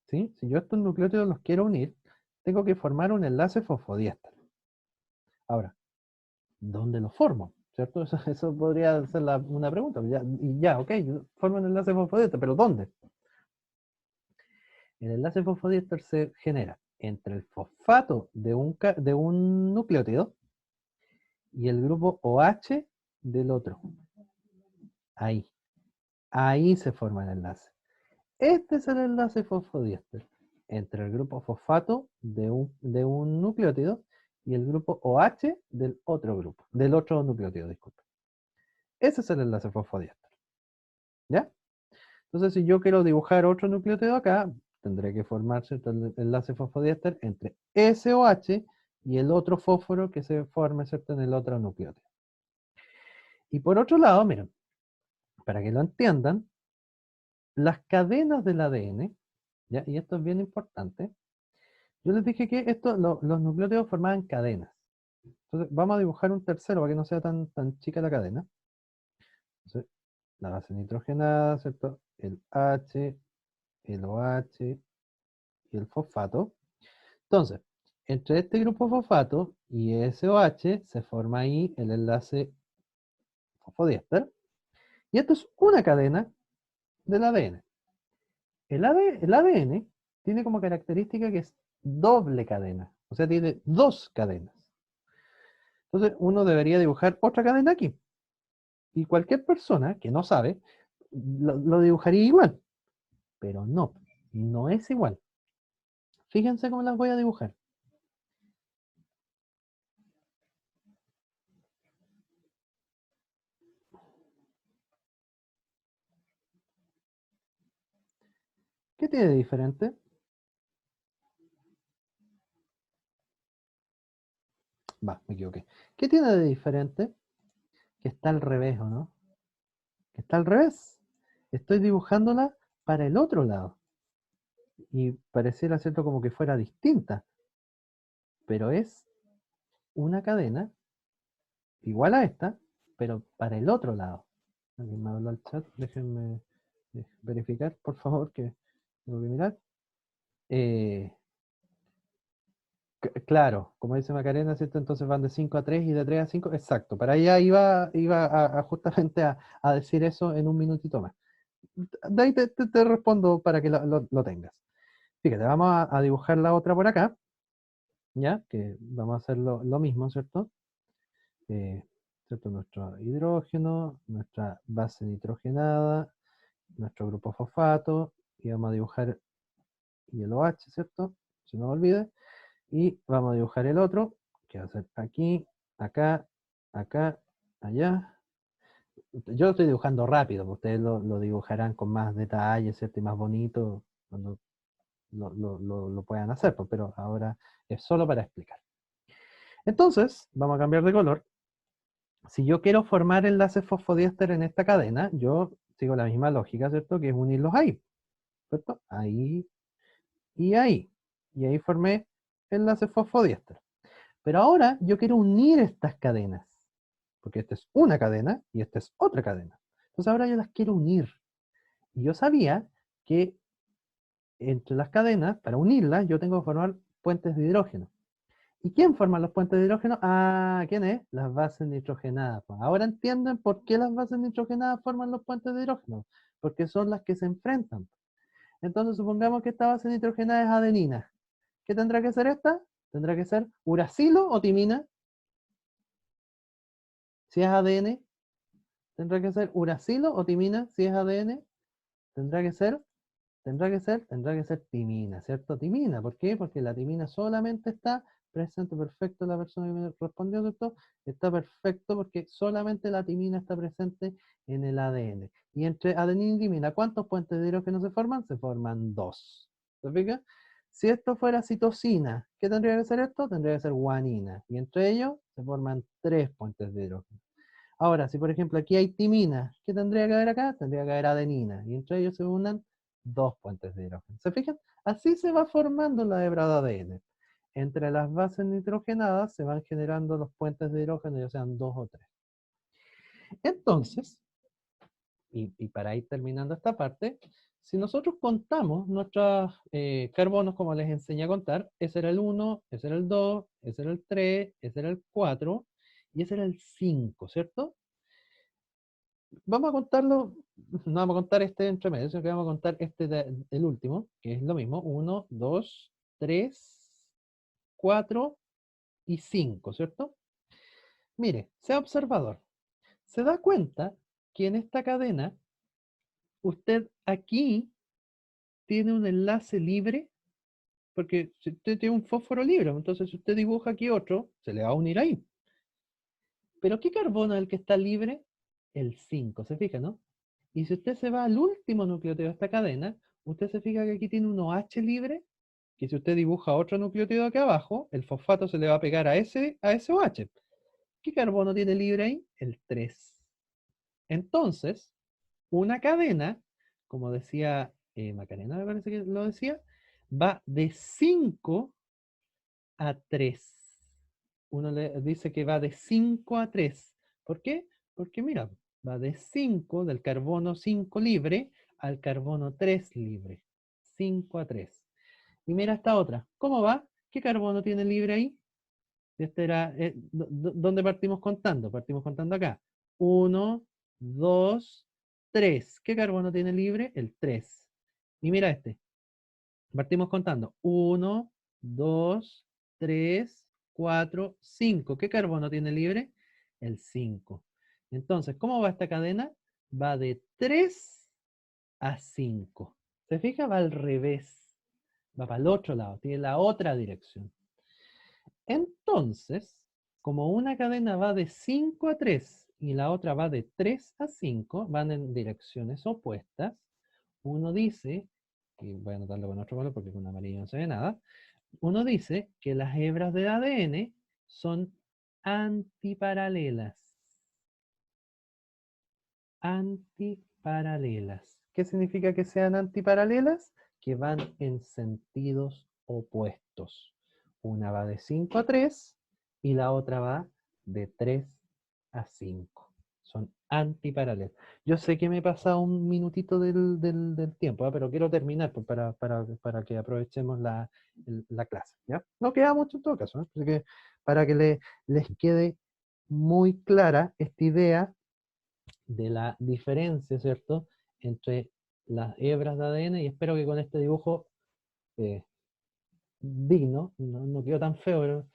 ¿sí? Si yo estos nucleótidos los quiero unir, tengo que formar un enlace fosfodiéster. Ahora, ¿dónde lo formo? ¿Cierto? Eso podría ser una pregunta. Ok, formo un enlace fosfodiéster, pero ¿dónde? El enlace fosfodiéster se genera entre el fosfato de un nucleótido y el grupo OH del otro. Ahí. Ahí se forma el enlace. Este es el enlace fosfodiéster entre el grupo fosfato de un nucleótido y el grupo OH del otro grupo, del otro nucleótido, disculpe. Ese es el enlace fosfodiéster. ¿Ya? Entonces, si yo quiero dibujar otro nucleótido acá, tendré que formarse el enlace fosfodiéster entre ese OH y el otro fósforo que se forme, ¿cierto?, en el otro nucleótido. Y por otro lado, miren, para que lo entiendan, las cadenas del ADN, ¿ya? Y esto es bien importante, yo les dije que los nucleótidos formaban cadenas. Entonces, vamos a dibujar un tercero para que no sea tan chica la cadena. Entonces, la base nitrogenada, ¿cierto? El H, el OH y el fosfato. Entonces, entre este grupo fosfato y ese OH se forma ahí el enlace fosfodiéster. Y esto es una cadena del ADN. El ADN tiene como característica que es doble cadena, o sea, tiene dos cadenas. Entonces, uno debería dibujar otra cadena aquí. Y cualquier persona que no sabe, lo dibujaría igual. Pero no es igual. Fíjense cómo las voy a dibujar. ¿Qué tiene de diferente? Me equivoqué. ¿Qué tiene de diferente? Que está al revés, ¿o no? Que está al revés. Estoy dibujándola para el otro lado. Y pareciera, ¿cierto?, como que fuera distinta. Pero es una cadena igual a esta, pero para el otro lado. Alguien me habló al chat, déjenme verificar, por favor, que tengo que mirar. Eh, claro, como dice Macarena, ¿cierto? Entonces van de 5 a 3 y de 3 a 5, exacto. Para allá iba justamente a decir eso en un minutito más. De ahí te respondo para que lo tengas. Fíjate, vamos a dibujar la otra por acá, ¿ya? Que vamos a hacer lo mismo, ¿cierto? ¿Cierto? Nuestro hidrógeno, nuestra base nitrogenada, nuestro grupo fosfato, y vamos a dibujar y el OH, ¿cierto? Si no me olvide. Y vamos a dibujar el otro, que va a ser aquí, acá, acá, allá. Yo lo estoy dibujando rápido, ustedes lo dibujarán con más detalle, ¿cierto? Y más bonito cuando lo puedan hacer, pero ahora es solo para explicar. Entonces, vamos a cambiar de color. Si yo quiero formar enlaces fosfodiéster en esta cadena, yo sigo la misma lógica, ¿cierto? Que es unirlos ahí, ¿cierto? Ahí y ahí. Y ahí formé enlaces fosfodiéster. Pero ahora yo quiero unir estas cadenas, porque esta es una cadena y esta es otra cadena. Entonces ahora yo las quiero unir. Y yo sabía que entre las cadenas, para unirlas, yo tengo que formar puentes de hidrógeno. ¿Y quién forma los puentes de hidrógeno? Ah, ¿quién es? Las bases nitrogenadas. Pues ahora entienden por qué las bases nitrogenadas forman los puentes de hidrógeno, porque son las que se enfrentan. Entonces supongamos que esta base nitrogenada es adenina. ¿Qué tendrá que ser esta? ¿Tendrá que ser uracilo o timina? Si es ADN, ¿tendrá que ser uracilo o timina? Si es ADN, tendrá que ser, tendrá que ser timina, ¿cierto? Timina, ¿por qué? Porque la timina solamente está presente, perfecto, la persona que me respondió, ¿cierto? Está perfecto porque solamente la timina está presente en el ADN. Y entre adenina y timina, ¿cuántos puentes de hidrógeno se forman? Se forman dos. ¿Se fija? Si esto fuera citosina, ¿qué tendría que ser esto? Tendría que ser guanina. Y entre ellos se forman tres puentes de hidrógeno. Ahora, si por ejemplo aquí hay timina, ¿qué tendría que haber acá? Tendría que haber adenina. Y entre ellos se unan 2 puentes de hidrógeno. ¿Se fijan? Así se va formando la hebra de ADN. Entre las bases nitrogenadas se van generando los puentes de hidrógeno, ya sean 2 o 3. Entonces, y para ir terminando esta parte, si nosotros contamos nuestros carbonos como les enseñé a contar, ese era el 1, ese era el 2, ese era el 3, ese era el 4 y ese era el 5, ¿cierto? Vamos a contarlo, no vamos a contar este entre medio, sino que vamos a contar el último, que es lo mismo, 1, 2, 3, 4 y 5, ¿cierto? Mire, sea observador. Se da cuenta que en esta cadena, usted aquí tiene un enlace libre, porque si usted tiene un fósforo libre, entonces si usted dibuja aquí otro, se le va a unir ahí. Pero ¿qué carbono es el que está libre? El 5, ¿se fija, no? Y si usted se va al último nucleótido de esta cadena, usted se fija que aquí tiene un OH libre, que si usted dibuja otro nucleótido aquí abajo, el fosfato se le va a pegar a ese OH. ¿Qué carbono tiene libre ahí? El 3. Entonces, una cadena, como decía Macarena, me parece que lo decía, va de 5 a 3. Uno le dice que va de 5 a 3. ¿Por qué? Porque mira, va de 5 del carbono 5 libre al carbono 3 libre. 5 a 3. Y mira esta otra. ¿Cómo va? ¿Qué carbono tiene libre ahí? Este era, ¿dónde partimos contando? Partimos contando acá. 1, 2, 3. ¿Qué carbono tiene libre? El 3. Y mira este. Partimos contando. 1, 2, 3, 4, 5. ¿Qué carbono tiene libre? El 5. Entonces, ¿cómo va esta cadena? Va de 3 a 5. ¿Se fija? Va al revés. Va para el otro lado. Tiene la otra dirección. Entonces, como una cadena va de 5 a 3 y la otra va de 3 a 5, van en direcciones opuestas, uno dice, y voy a anotarlo con otro color porque con amarillo no se ve nada, uno dice que las hebras de ADN son antiparalelas. Antiparalelas. ¿Qué significa que sean antiparalelas? Que van en sentidos opuestos. Una va de 5 a 3 y la otra va de 3 a 5. Son antiparalelas. Yo sé que me he pasado un minutito del tiempo, ¿eh? Pero quiero terminar pues, para que aprovechemos la clase. ¿Ya? No queda mucho en todo caso, ¿eh? Así que para que les quede muy clara esta idea de la diferencia, ¿cierto?, entre las hebras de ADN, y espero que con este dibujo eh, digno, no quedó tan feo, pero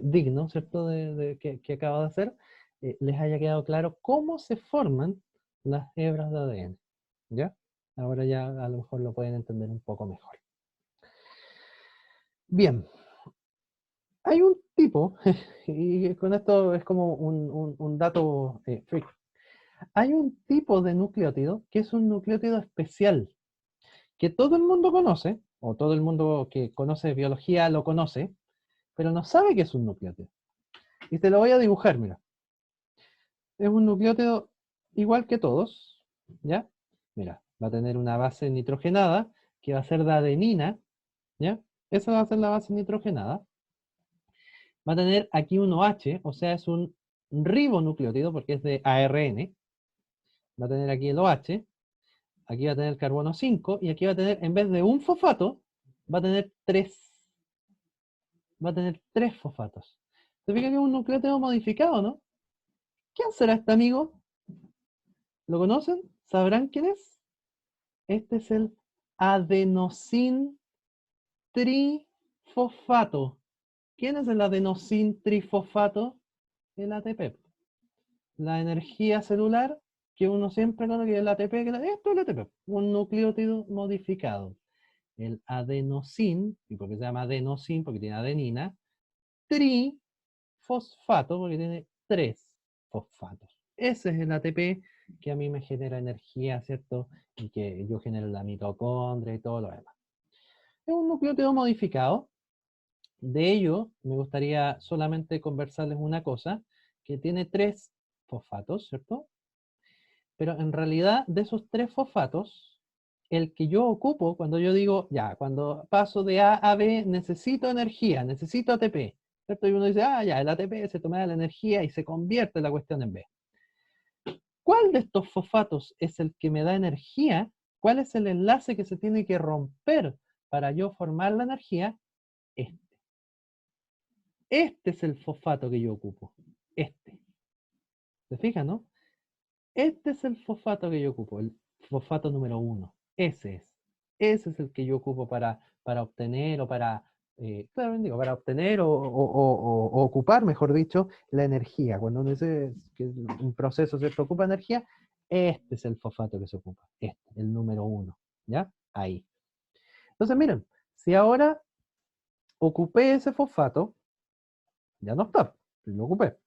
digno, ¿cierto?, que acabo de hacer, les haya quedado claro cómo se forman las hebras de ADN. ¿Ya? Ahora ya a lo mejor lo pueden entender un poco mejor. Bien. Hay un tipo, y con esto es como un dato freak. Hay un tipo de nucleótido que es un nucleótido especial, que todo el mundo conoce, o todo el mundo que conoce biología lo conoce, pero no sabe que es un nucleótido. Y te lo voy a dibujar, mira. Es un nucleótido igual que todos, ¿ya? Mira, va a tener una base nitrogenada, que va a ser de adenina, ¿ya? Esa va a ser la base nitrogenada. Va a tener aquí un OH, o sea, es un ribonucleótido, porque es de ARN. Va a tener aquí el OH, aquí va a tener carbono 5, y aquí va a tener, en vez de un fosfato, va a tener 3. Va a tener 3 fosfatos. Se fija que es un nucleótido modificado, ¿no? ¿Quién será este amigo? ¿Lo conocen? ¿Sabrán quién es? Este es el adenosin trifosfato. ¿Quién es el adenosin trifosfato? El ATP. La energía celular que uno siempre conoce, que es el ATP, esto es el ATP, un nucleótido modificado. El adenosin, ¿y por qué se llama adenosin? Porque tiene adenina, trifosfato, porque tiene 3 fosfatos. Ese es el ATP que a mí me genera energía, ¿cierto? Y que yo genero la mitocondria y todo lo demás. Es un nucleótido modificado. De ello, me gustaría solamente conversarles una cosa, que tiene 3 fosfatos, ¿cierto? Pero en realidad, de esos 3 fosfatos, el que yo ocupo cuando yo digo, ya, cuando paso de A a B, necesito energía, necesito ATP, ¿cierto? Y uno dice, ah, ya, el ATP se toma la energía y se convierte la cuestión en B. ¿Cuál de estos fosfatos es el que me da energía? ¿Cuál es el enlace que se tiene que romper para yo formar la energía? Este. Este es el fosfato que yo ocupo. Este. ¿Se fijan, no? Este es el fosfato que yo ocupo, el fosfato número 1. Ese es. Ese es el que yo ocupo para obtener o para, claro, digo, para obtener o ocupar, mejor dicho, la energía. Cuando uno dice que un proceso se ocupa energía, este es el fosfato que se ocupa. Este, el número 1. ¿Ya? Ahí. Entonces, miren, si ahora ocupé ese fosfato, ya no está, lo ocupé.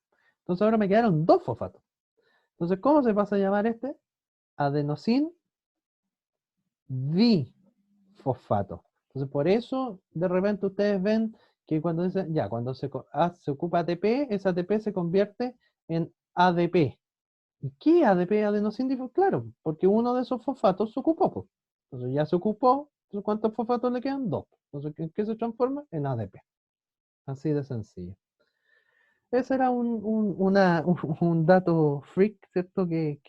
Entonces ahora me quedaron 2 fosfatos. Entonces, ¿cómo se pasa a llamar este? Adenosin difosfato. Entonces, por eso, de repente ustedes ven que cuando dicen, ya, cuando se ocupa ATP, ese ATP se convierte en ADP. ¿Y qué ADP, adenosín difosfato? Claro, porque uno de esos fosfatos se ocupó, pues. Entonces ya se ocupó, entonces ¿cuántos fosfatos le quedan? 2. Entonces, ¿en qué se transforma? En ADP. Así de sencillo. Ese era un dato freak, ¿cierto? Que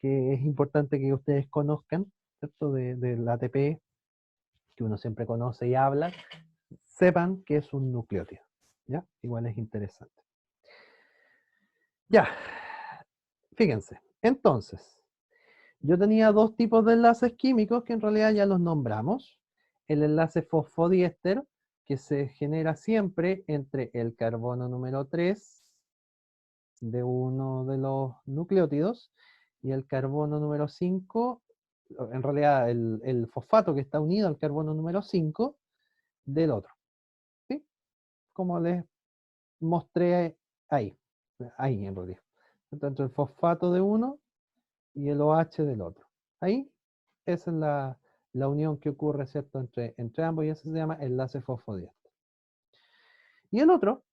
es importante que ustedes conozcan, ¿cierto? Del ATP, que uno siempre conoce y habla, sepan que es un nucleótido, ¿ya? Igual es interesante. Ya, fíjense. Entonces, yo tenía 2 tipos de enlaces químicos que en realidad ya los nombramos. El enlace fosfodiéster, que se genera siempre entre el carbono número 3 de uno de los nucleótidos y el carbono número 5, en realidad el fosfato que está unido al carbono número 5 del otro. ¿Sí? Como les mostré ahí, ahí en realidad. Tanto el fosfato de uno y el OH del otro. Ahí, esa es la unión que ocurre, ¿cierto?, entre ambos, y eso se llama enlace fosfodiéster. Y el otro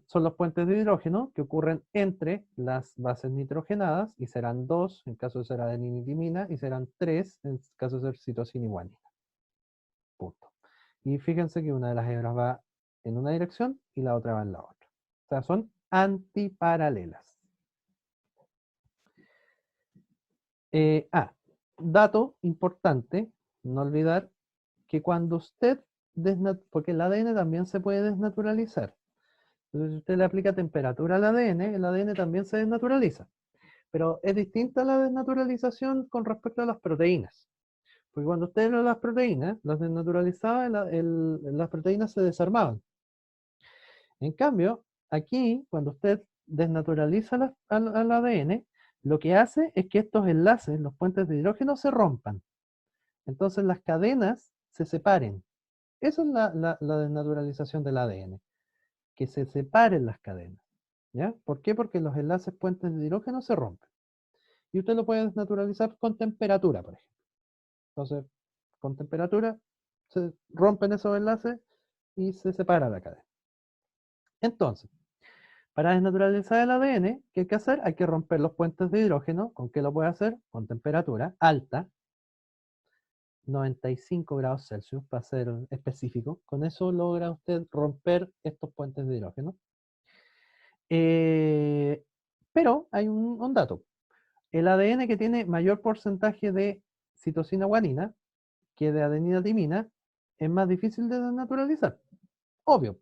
son los puentes de hidrógeno que ocurren entre las bases nitrogenadas, y serán 2 en caso de ser adenina y timina, y serán 3 en caso de ser citosina y guanina. Punto. Y fíjense que una de las hebras va en una dirección y la otra va en la otra. O sea, son antiparalelas. Dato importante, no olvidar que cuando usted porque el ADN también se puede desnaturalizar. Entonces, si usted le aplica temperatura al ADN, el ADN también se desnaturaliza. Pero es distinta la desnaturalización con respecto a las proteínas. Porque cuando usted las proteínas las desnaturalizaba, las proteínas se desarmaban. En cambio, aquí, cuando usted desnaturaliza al ADN, lo que hace es que estos enlaces, los puentes de hidrógeno, se rompan. Entonces las cadenas se separen. Esa es la desnaturalización del ADN, que se separen las cadenas. ¿Ya? ¿Por qué? Porque los enlaces puentes de hidrógeno se rompen. Y usted lo puede desnaturalizar con temperatura, por ejemplo. Entonces, con temperatura se rompen esos enlaces y se separa la cadena. Entonces, para desnaturalizar el ADN, ¿qué hay que hacer? Hay que romper los puentes de hidrógeno. ¿Con qué lo puede hacer? Con temperatura alta, 95 grados Celsius, para ser específico. Con eso logra usted romper estos puentes de hidrógeno. Pero hay un dato. El ADN que tiene mayor porcentaje de citosina guanina que de adenina timina es más difícil de desnaturalizar. Obvio.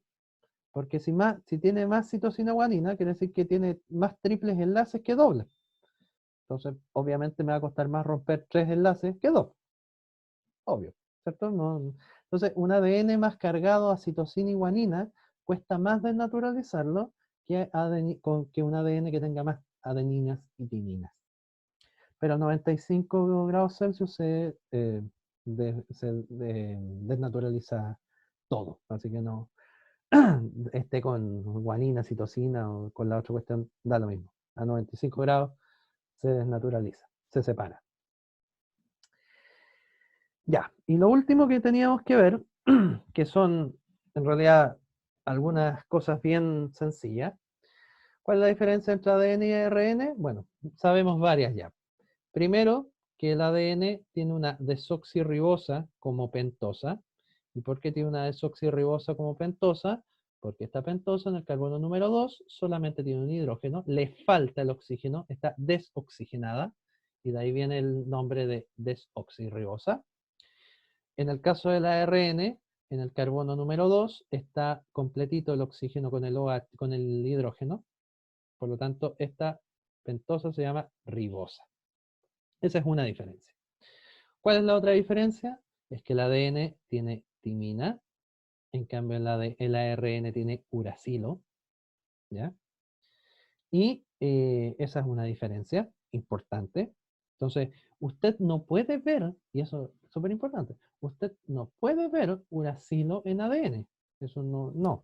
Porque si tiene más citosina guanina, quiere decir que tiene más triples enlaces que dobles. Entonces, obviamente me va a costar más romper 3 enlaces que 2. Obvio, ¿cierto? No, entonces, un ADN más cargado a citosina y guanina cuesta más desnaturalizarlo que un ADN que tenga más adeninas y timinas. Pero a 95 grados Celsius se desnaturaliza todo. Así que no, esté con guanina, citosina o con la otra cuestión, da lo mismo. A 95 grados se desnaturaliza, se separa. Ya, y lo último que teníamos que ver, que son en realidad algunas cosas bien sencillas. ¿Cuál es la diferencia entre ADN y ARN? Bueno, sabemos varias ya. Primero, que el ADN tiene una desoxirribosa como pentosa. ¿Y por qué tiene una desoxirribosa como pentosa? Porque esta pentosa en el carbono número 2 solamente tiene un hidrógeno, le falta el oxígeno, está desoxigenada, y de ahí viene el nombre de desoxirribosa. En el caso del ARN, en el carbono número 2 está completito el oxígeno con con el hidrógeno, por lo tanto esta pentosa se llama ribosa. Esa es una diferencia. ¿Cuál es la otra diferencia? Es que el ADN tiene timina, en cambio el ARN tiene uracilo, ¿ya? Y esa es una diferencia importante. Entonces, usted no puede ver, y eso es súper importante, usted no puede ver uracilo en ADN. Eso no,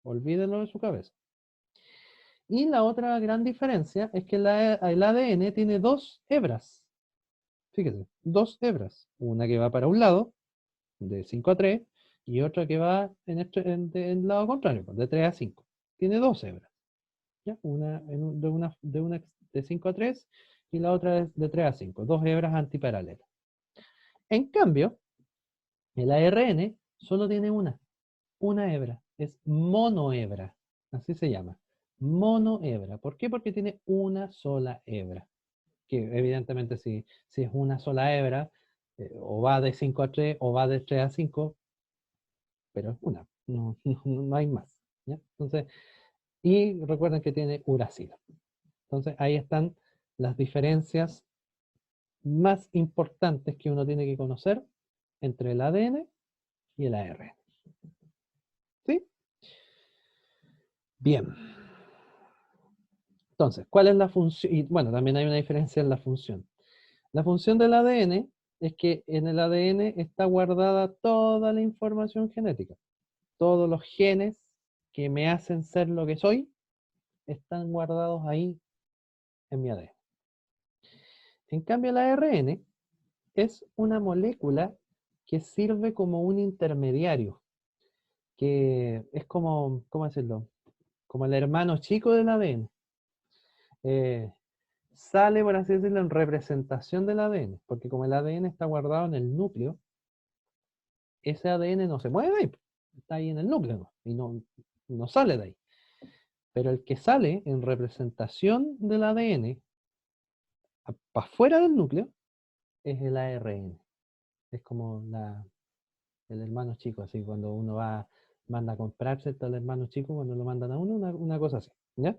olvídelo de su cabeza. Y la otra gran diferencia es que el ADN tiene dos hebras. Fíjese, dos hebras. Una que va para un lado, de 5 a 3, y otra que va en el lado contrario, de 3 a 5. Tiene dos hebras. ¿Ya? Una, de 5 a 3 y la otra de 3 a 5. Dos hebras antiparalelas. En cambio, el ARN solo tiene una hebra. Es monohebra. Así se llama. Monohebra. ¿Por qué? Porque tiene una sola hebra. Que evidentemente si es una sola hebra, o va de 5 a 3 o va de 3 a 5, pero es una, no hay más. ¿ya? Entonces, y recuerden que tiene uracilo. Entonces ahí están las diferencias más importantes que uno tiene que conocer entre el ADN y el ARN. ¿Sí? Bien. Entonces, ¿cuál es la función? Y bueno, también hay una diferencia en la función. La función del ADN es que en el ADN está guardada toda la información genética. Todos los genes que me hacen ser lo que soy están guardados ahí en mi ADN. En cambio, el ARN es una molécula que sirve como un intermediario, que es como, ¿cómo decirlo? Como el hermano chico del ADN. Sale, por así decirlo, en representación del ADN, porque como el ADN está guardado en el núcleo, ese ADN no se mueve de ahí, está ahí en el núcleo y no sale de ahí. Pero el que sale en representación del ADN para afuera del núcleo es el ARN. Es como el hermano chico, así cuando uno manda a comprarse el hermano chico, cuando lo mandan a uno, una cosa así, ¿ya?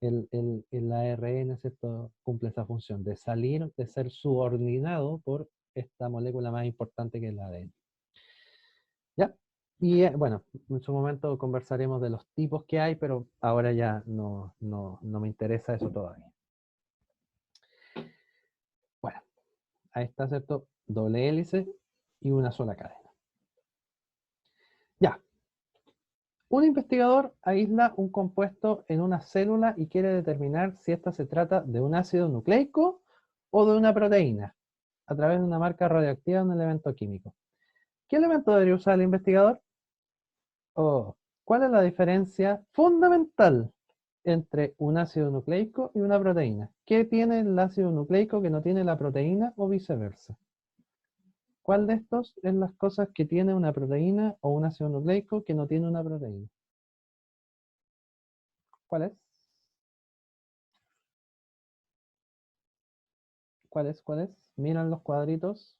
El ARN, ¿cierto? Cumple esa función de salir, de ser subordinado por esta molécula más importante que es el ADN. ¿Ya? Y bueno, en su momento conversaremos de los tipos que hay, pero ahora ya no me interesa eso todavía. Bueno, ahí está, ¿cierto? Doble hélice y una sola cadena. Ya. Un investigador aísla un compuesto en una célula y quiere determinar si ésta se trata de un ácido nucleico o de una proteína, a través de una marca radioactiva de un elemento químico. ¿Qué elemento debería usar el investigador? ¿Cuál es la diferencia fundamental entre un ácido nucleico y una proteína? ¿Qué tiene el ácido nucleico que no tiene la proteína o viceversa? ¿Cuál de estos es las cosas que tiene una proteína o un ácido nucleico que no tiene una proteína? ¿Cuál es? ¿Cuál es? ¿Cuál es? Miran los cuadritos.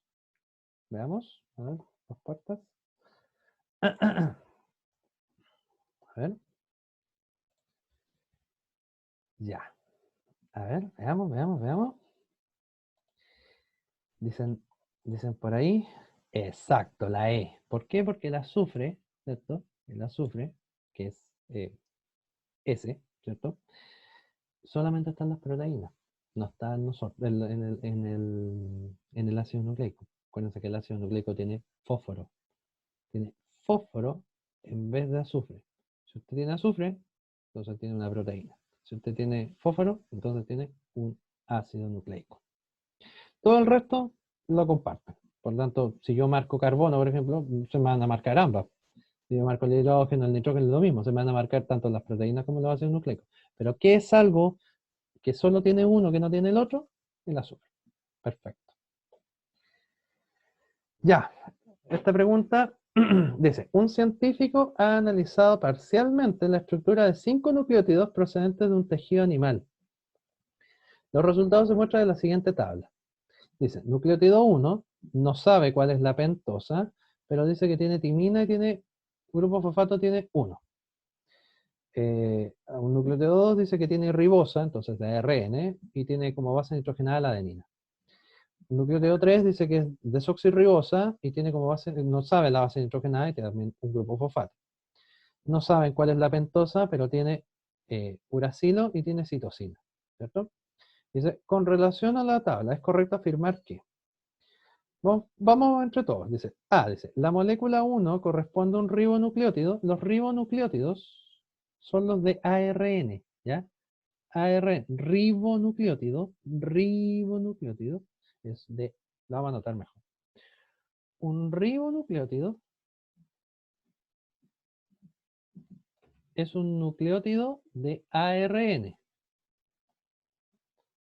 Veamos. A ver, las puertas. A ver. Ya. A ver, veamos. Dicen por ahí. Exacto, la E. ¿Por qué? Porque el azufre, ¿cierto? El azufre, que es S, ¿cierto? Solamente están las proteínas. No está en el ácido nucleico. Acuérdense que el ácido nucleico tiene fósforo. Tiene fósforo en vez de azufre. Si usted tiene azufre, entonces tiene una proteína. Si usted tiene fósforo, entonces tiene un ácido nucleico. Todo el resto lo comparten. Por lo tanto, si yo marco carbono, por ejemplo, se me van a marcar ambas. Si yo marco el hidrógeno, el nitrógeno, es lo mismo. Se me van a marcar tanto las proteínas como los ácidos nucleicos. Pero ¿qué es algo que solo tiene uno que no tiene el otro? El azufre. Perfecto. Ya, esta pregunta dice, un científico ha analizado parcialmente la estructura de 5 nucleótidos procedentes de un tejido animal. Los resultados se muestran en la siguiente tabla. Dice, nucleótido 1 no sabe cuál es la pentosa, pero dice que tiene timina y tiene, grupo fosfato tiene 1. Un nucleótido 2 dice que tiene ribosa, entonces de ARN, y tiene como base nitrogenada la adenina. El nucleótido 3 dice que es desoxirribosa y tiene como base, no sabe la base nitrogenada y tiene también un grupo fosfato. No saben cuál es la pentosa, pero tiene uracilo y tiene citosina, ¿cierto? Dice, con relación a la tabla, es correcto afirmar que, vamos entre todos, dice, la molécula 1 corresponde a un ribonucleótido, los ribonucleótidos son los de ARN, ¿ya? ARN, ribonucleótido, es de, lo vamos a anotar mejor. Un ribonucleótido es un nucleótido de ARN,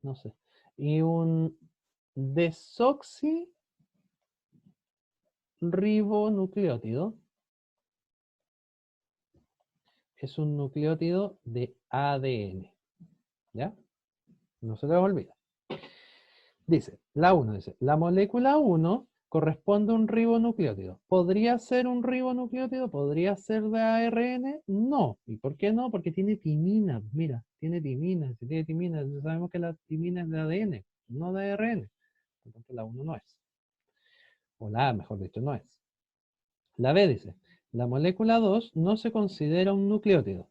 no sé, y un desoxirribonucleótido es un nucleótido de ADN, ¿ya? No se les olvida. Dice, la molécula 1 corresponde a un ribonucleótido. ¿Podría ser un ribonucleótido? ¿Podría ser de ARN? No. ¿Y por qué no? Porque tiene timina. Mira, tiene timina. Si tiene timina, sabemos que la timina es de ADN, no de ARN. Por lo tanto, la 1 no es. O la A, mejor dicho, no es. La B dice, la molécula 2 no se considera un nucleótido.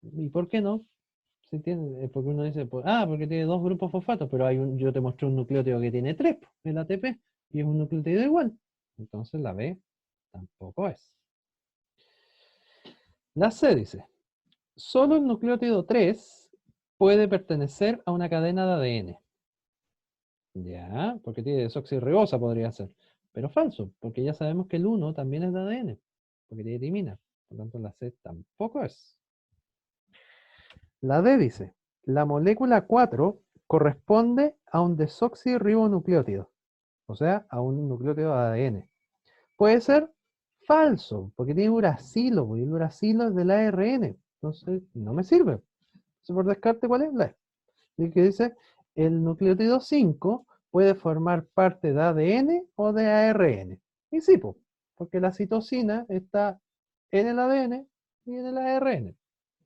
¿Y por qué no? ¿Se entiende? Porque uno dice, pues, porque tiene 2 grupos fosfatos, pero yo te mostré un nucleótido que tiene 3, el ATP, y es un nucleótido igual. Entonces la B tampoco es. La C dice, solo el nucleótido 3 puede pertenecer a una cadena de ADN. Ya, porque tiene desoxirribosa podría ser. Pero falso, porque ya sabemos que el 1 también es de ADN, porque tiene timina. Por lo tanto, la C tampoco es. La D dice, la molécula 4 corresponde a un desoxirribonucleótido, o sea, a un nucleótido de ADN. Puede ser falso, porque tiene uracilo, y el uracilo es del ARN, entonces no me sirve. Entonces, por descarte, ¿cuál es? La E. Y que dice, el nucleótido 5 puede formar parte de ADN o de ARN. Y sí, porque la citosina está en el ADN y en el ARN.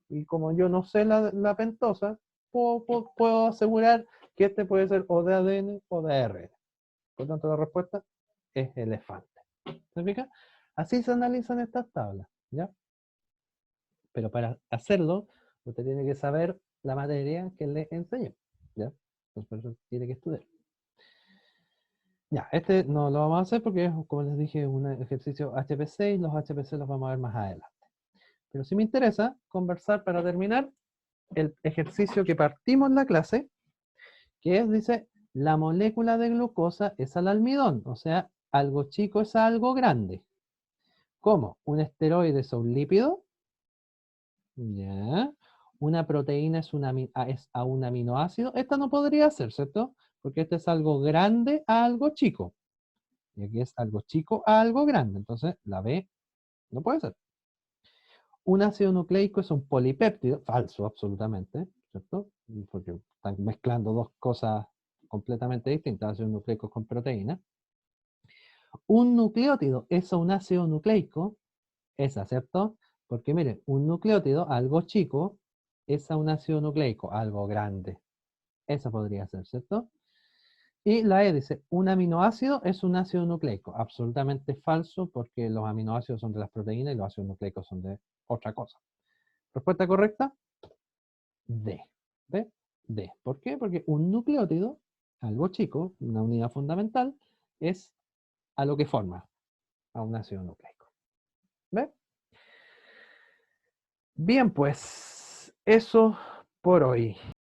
Y como yo no sé la pentosa, puedo asegurar que este puede ser o de ADN o de ARN. Por tanto, la respuesta es elefante. ¿Se fija? Así se analizan estas tablas, ¿ya? Pero para hacerlo, usted tiene que saber la materia que le enseño, ¿ya? Entonces, por eso tiene que estudiar. Ya, este no lo vamos a hacer porque, como les dije, es un ejercicio HPC y los HPC los vamos a ver más adelante. Pero sí me interesa conversar para terminar el ejercicio que partimos en la clase, que es, dice, la molécula de glucosa es al almidón, o sea, algo chico es a algo grande. ¿Cómo? Un esteroide es a un lípido, ya. Una proteína es a un aminoácido. Esta no podría ser, ¿cierto? Porque este es algo grande a algo chico. Y aquí es algo chico a algo grande. Entonces, la B no puede ser. Un ácido nucleico es un polipéptido, falso absolutamente, ¿cierto? Porque están mezclando dos cosas completamente distintas, ácidos nucleicos con proteínas. Un nucleótido es un ácido nucleico, esa, ¿cierto? Porque miren, un nucleótido, algo chico, es un ácido nucleico, algo grande. Esa podría ser, ¿cierto? Y la E dice, un aminoácido es un ácido nucleico. Absolutamente falso, porque los aminoácidos son de las proteínas y los ácidos nucleicos son de otra cosa. Respuesta correcta, D. ¿Ve? D. ¿Por qué? Porque un nucleótido, algo chico, una unidad fundamental, es a lo que forma, a un ácido nucleico. ¿Ve? Bien, pues eso por hoy.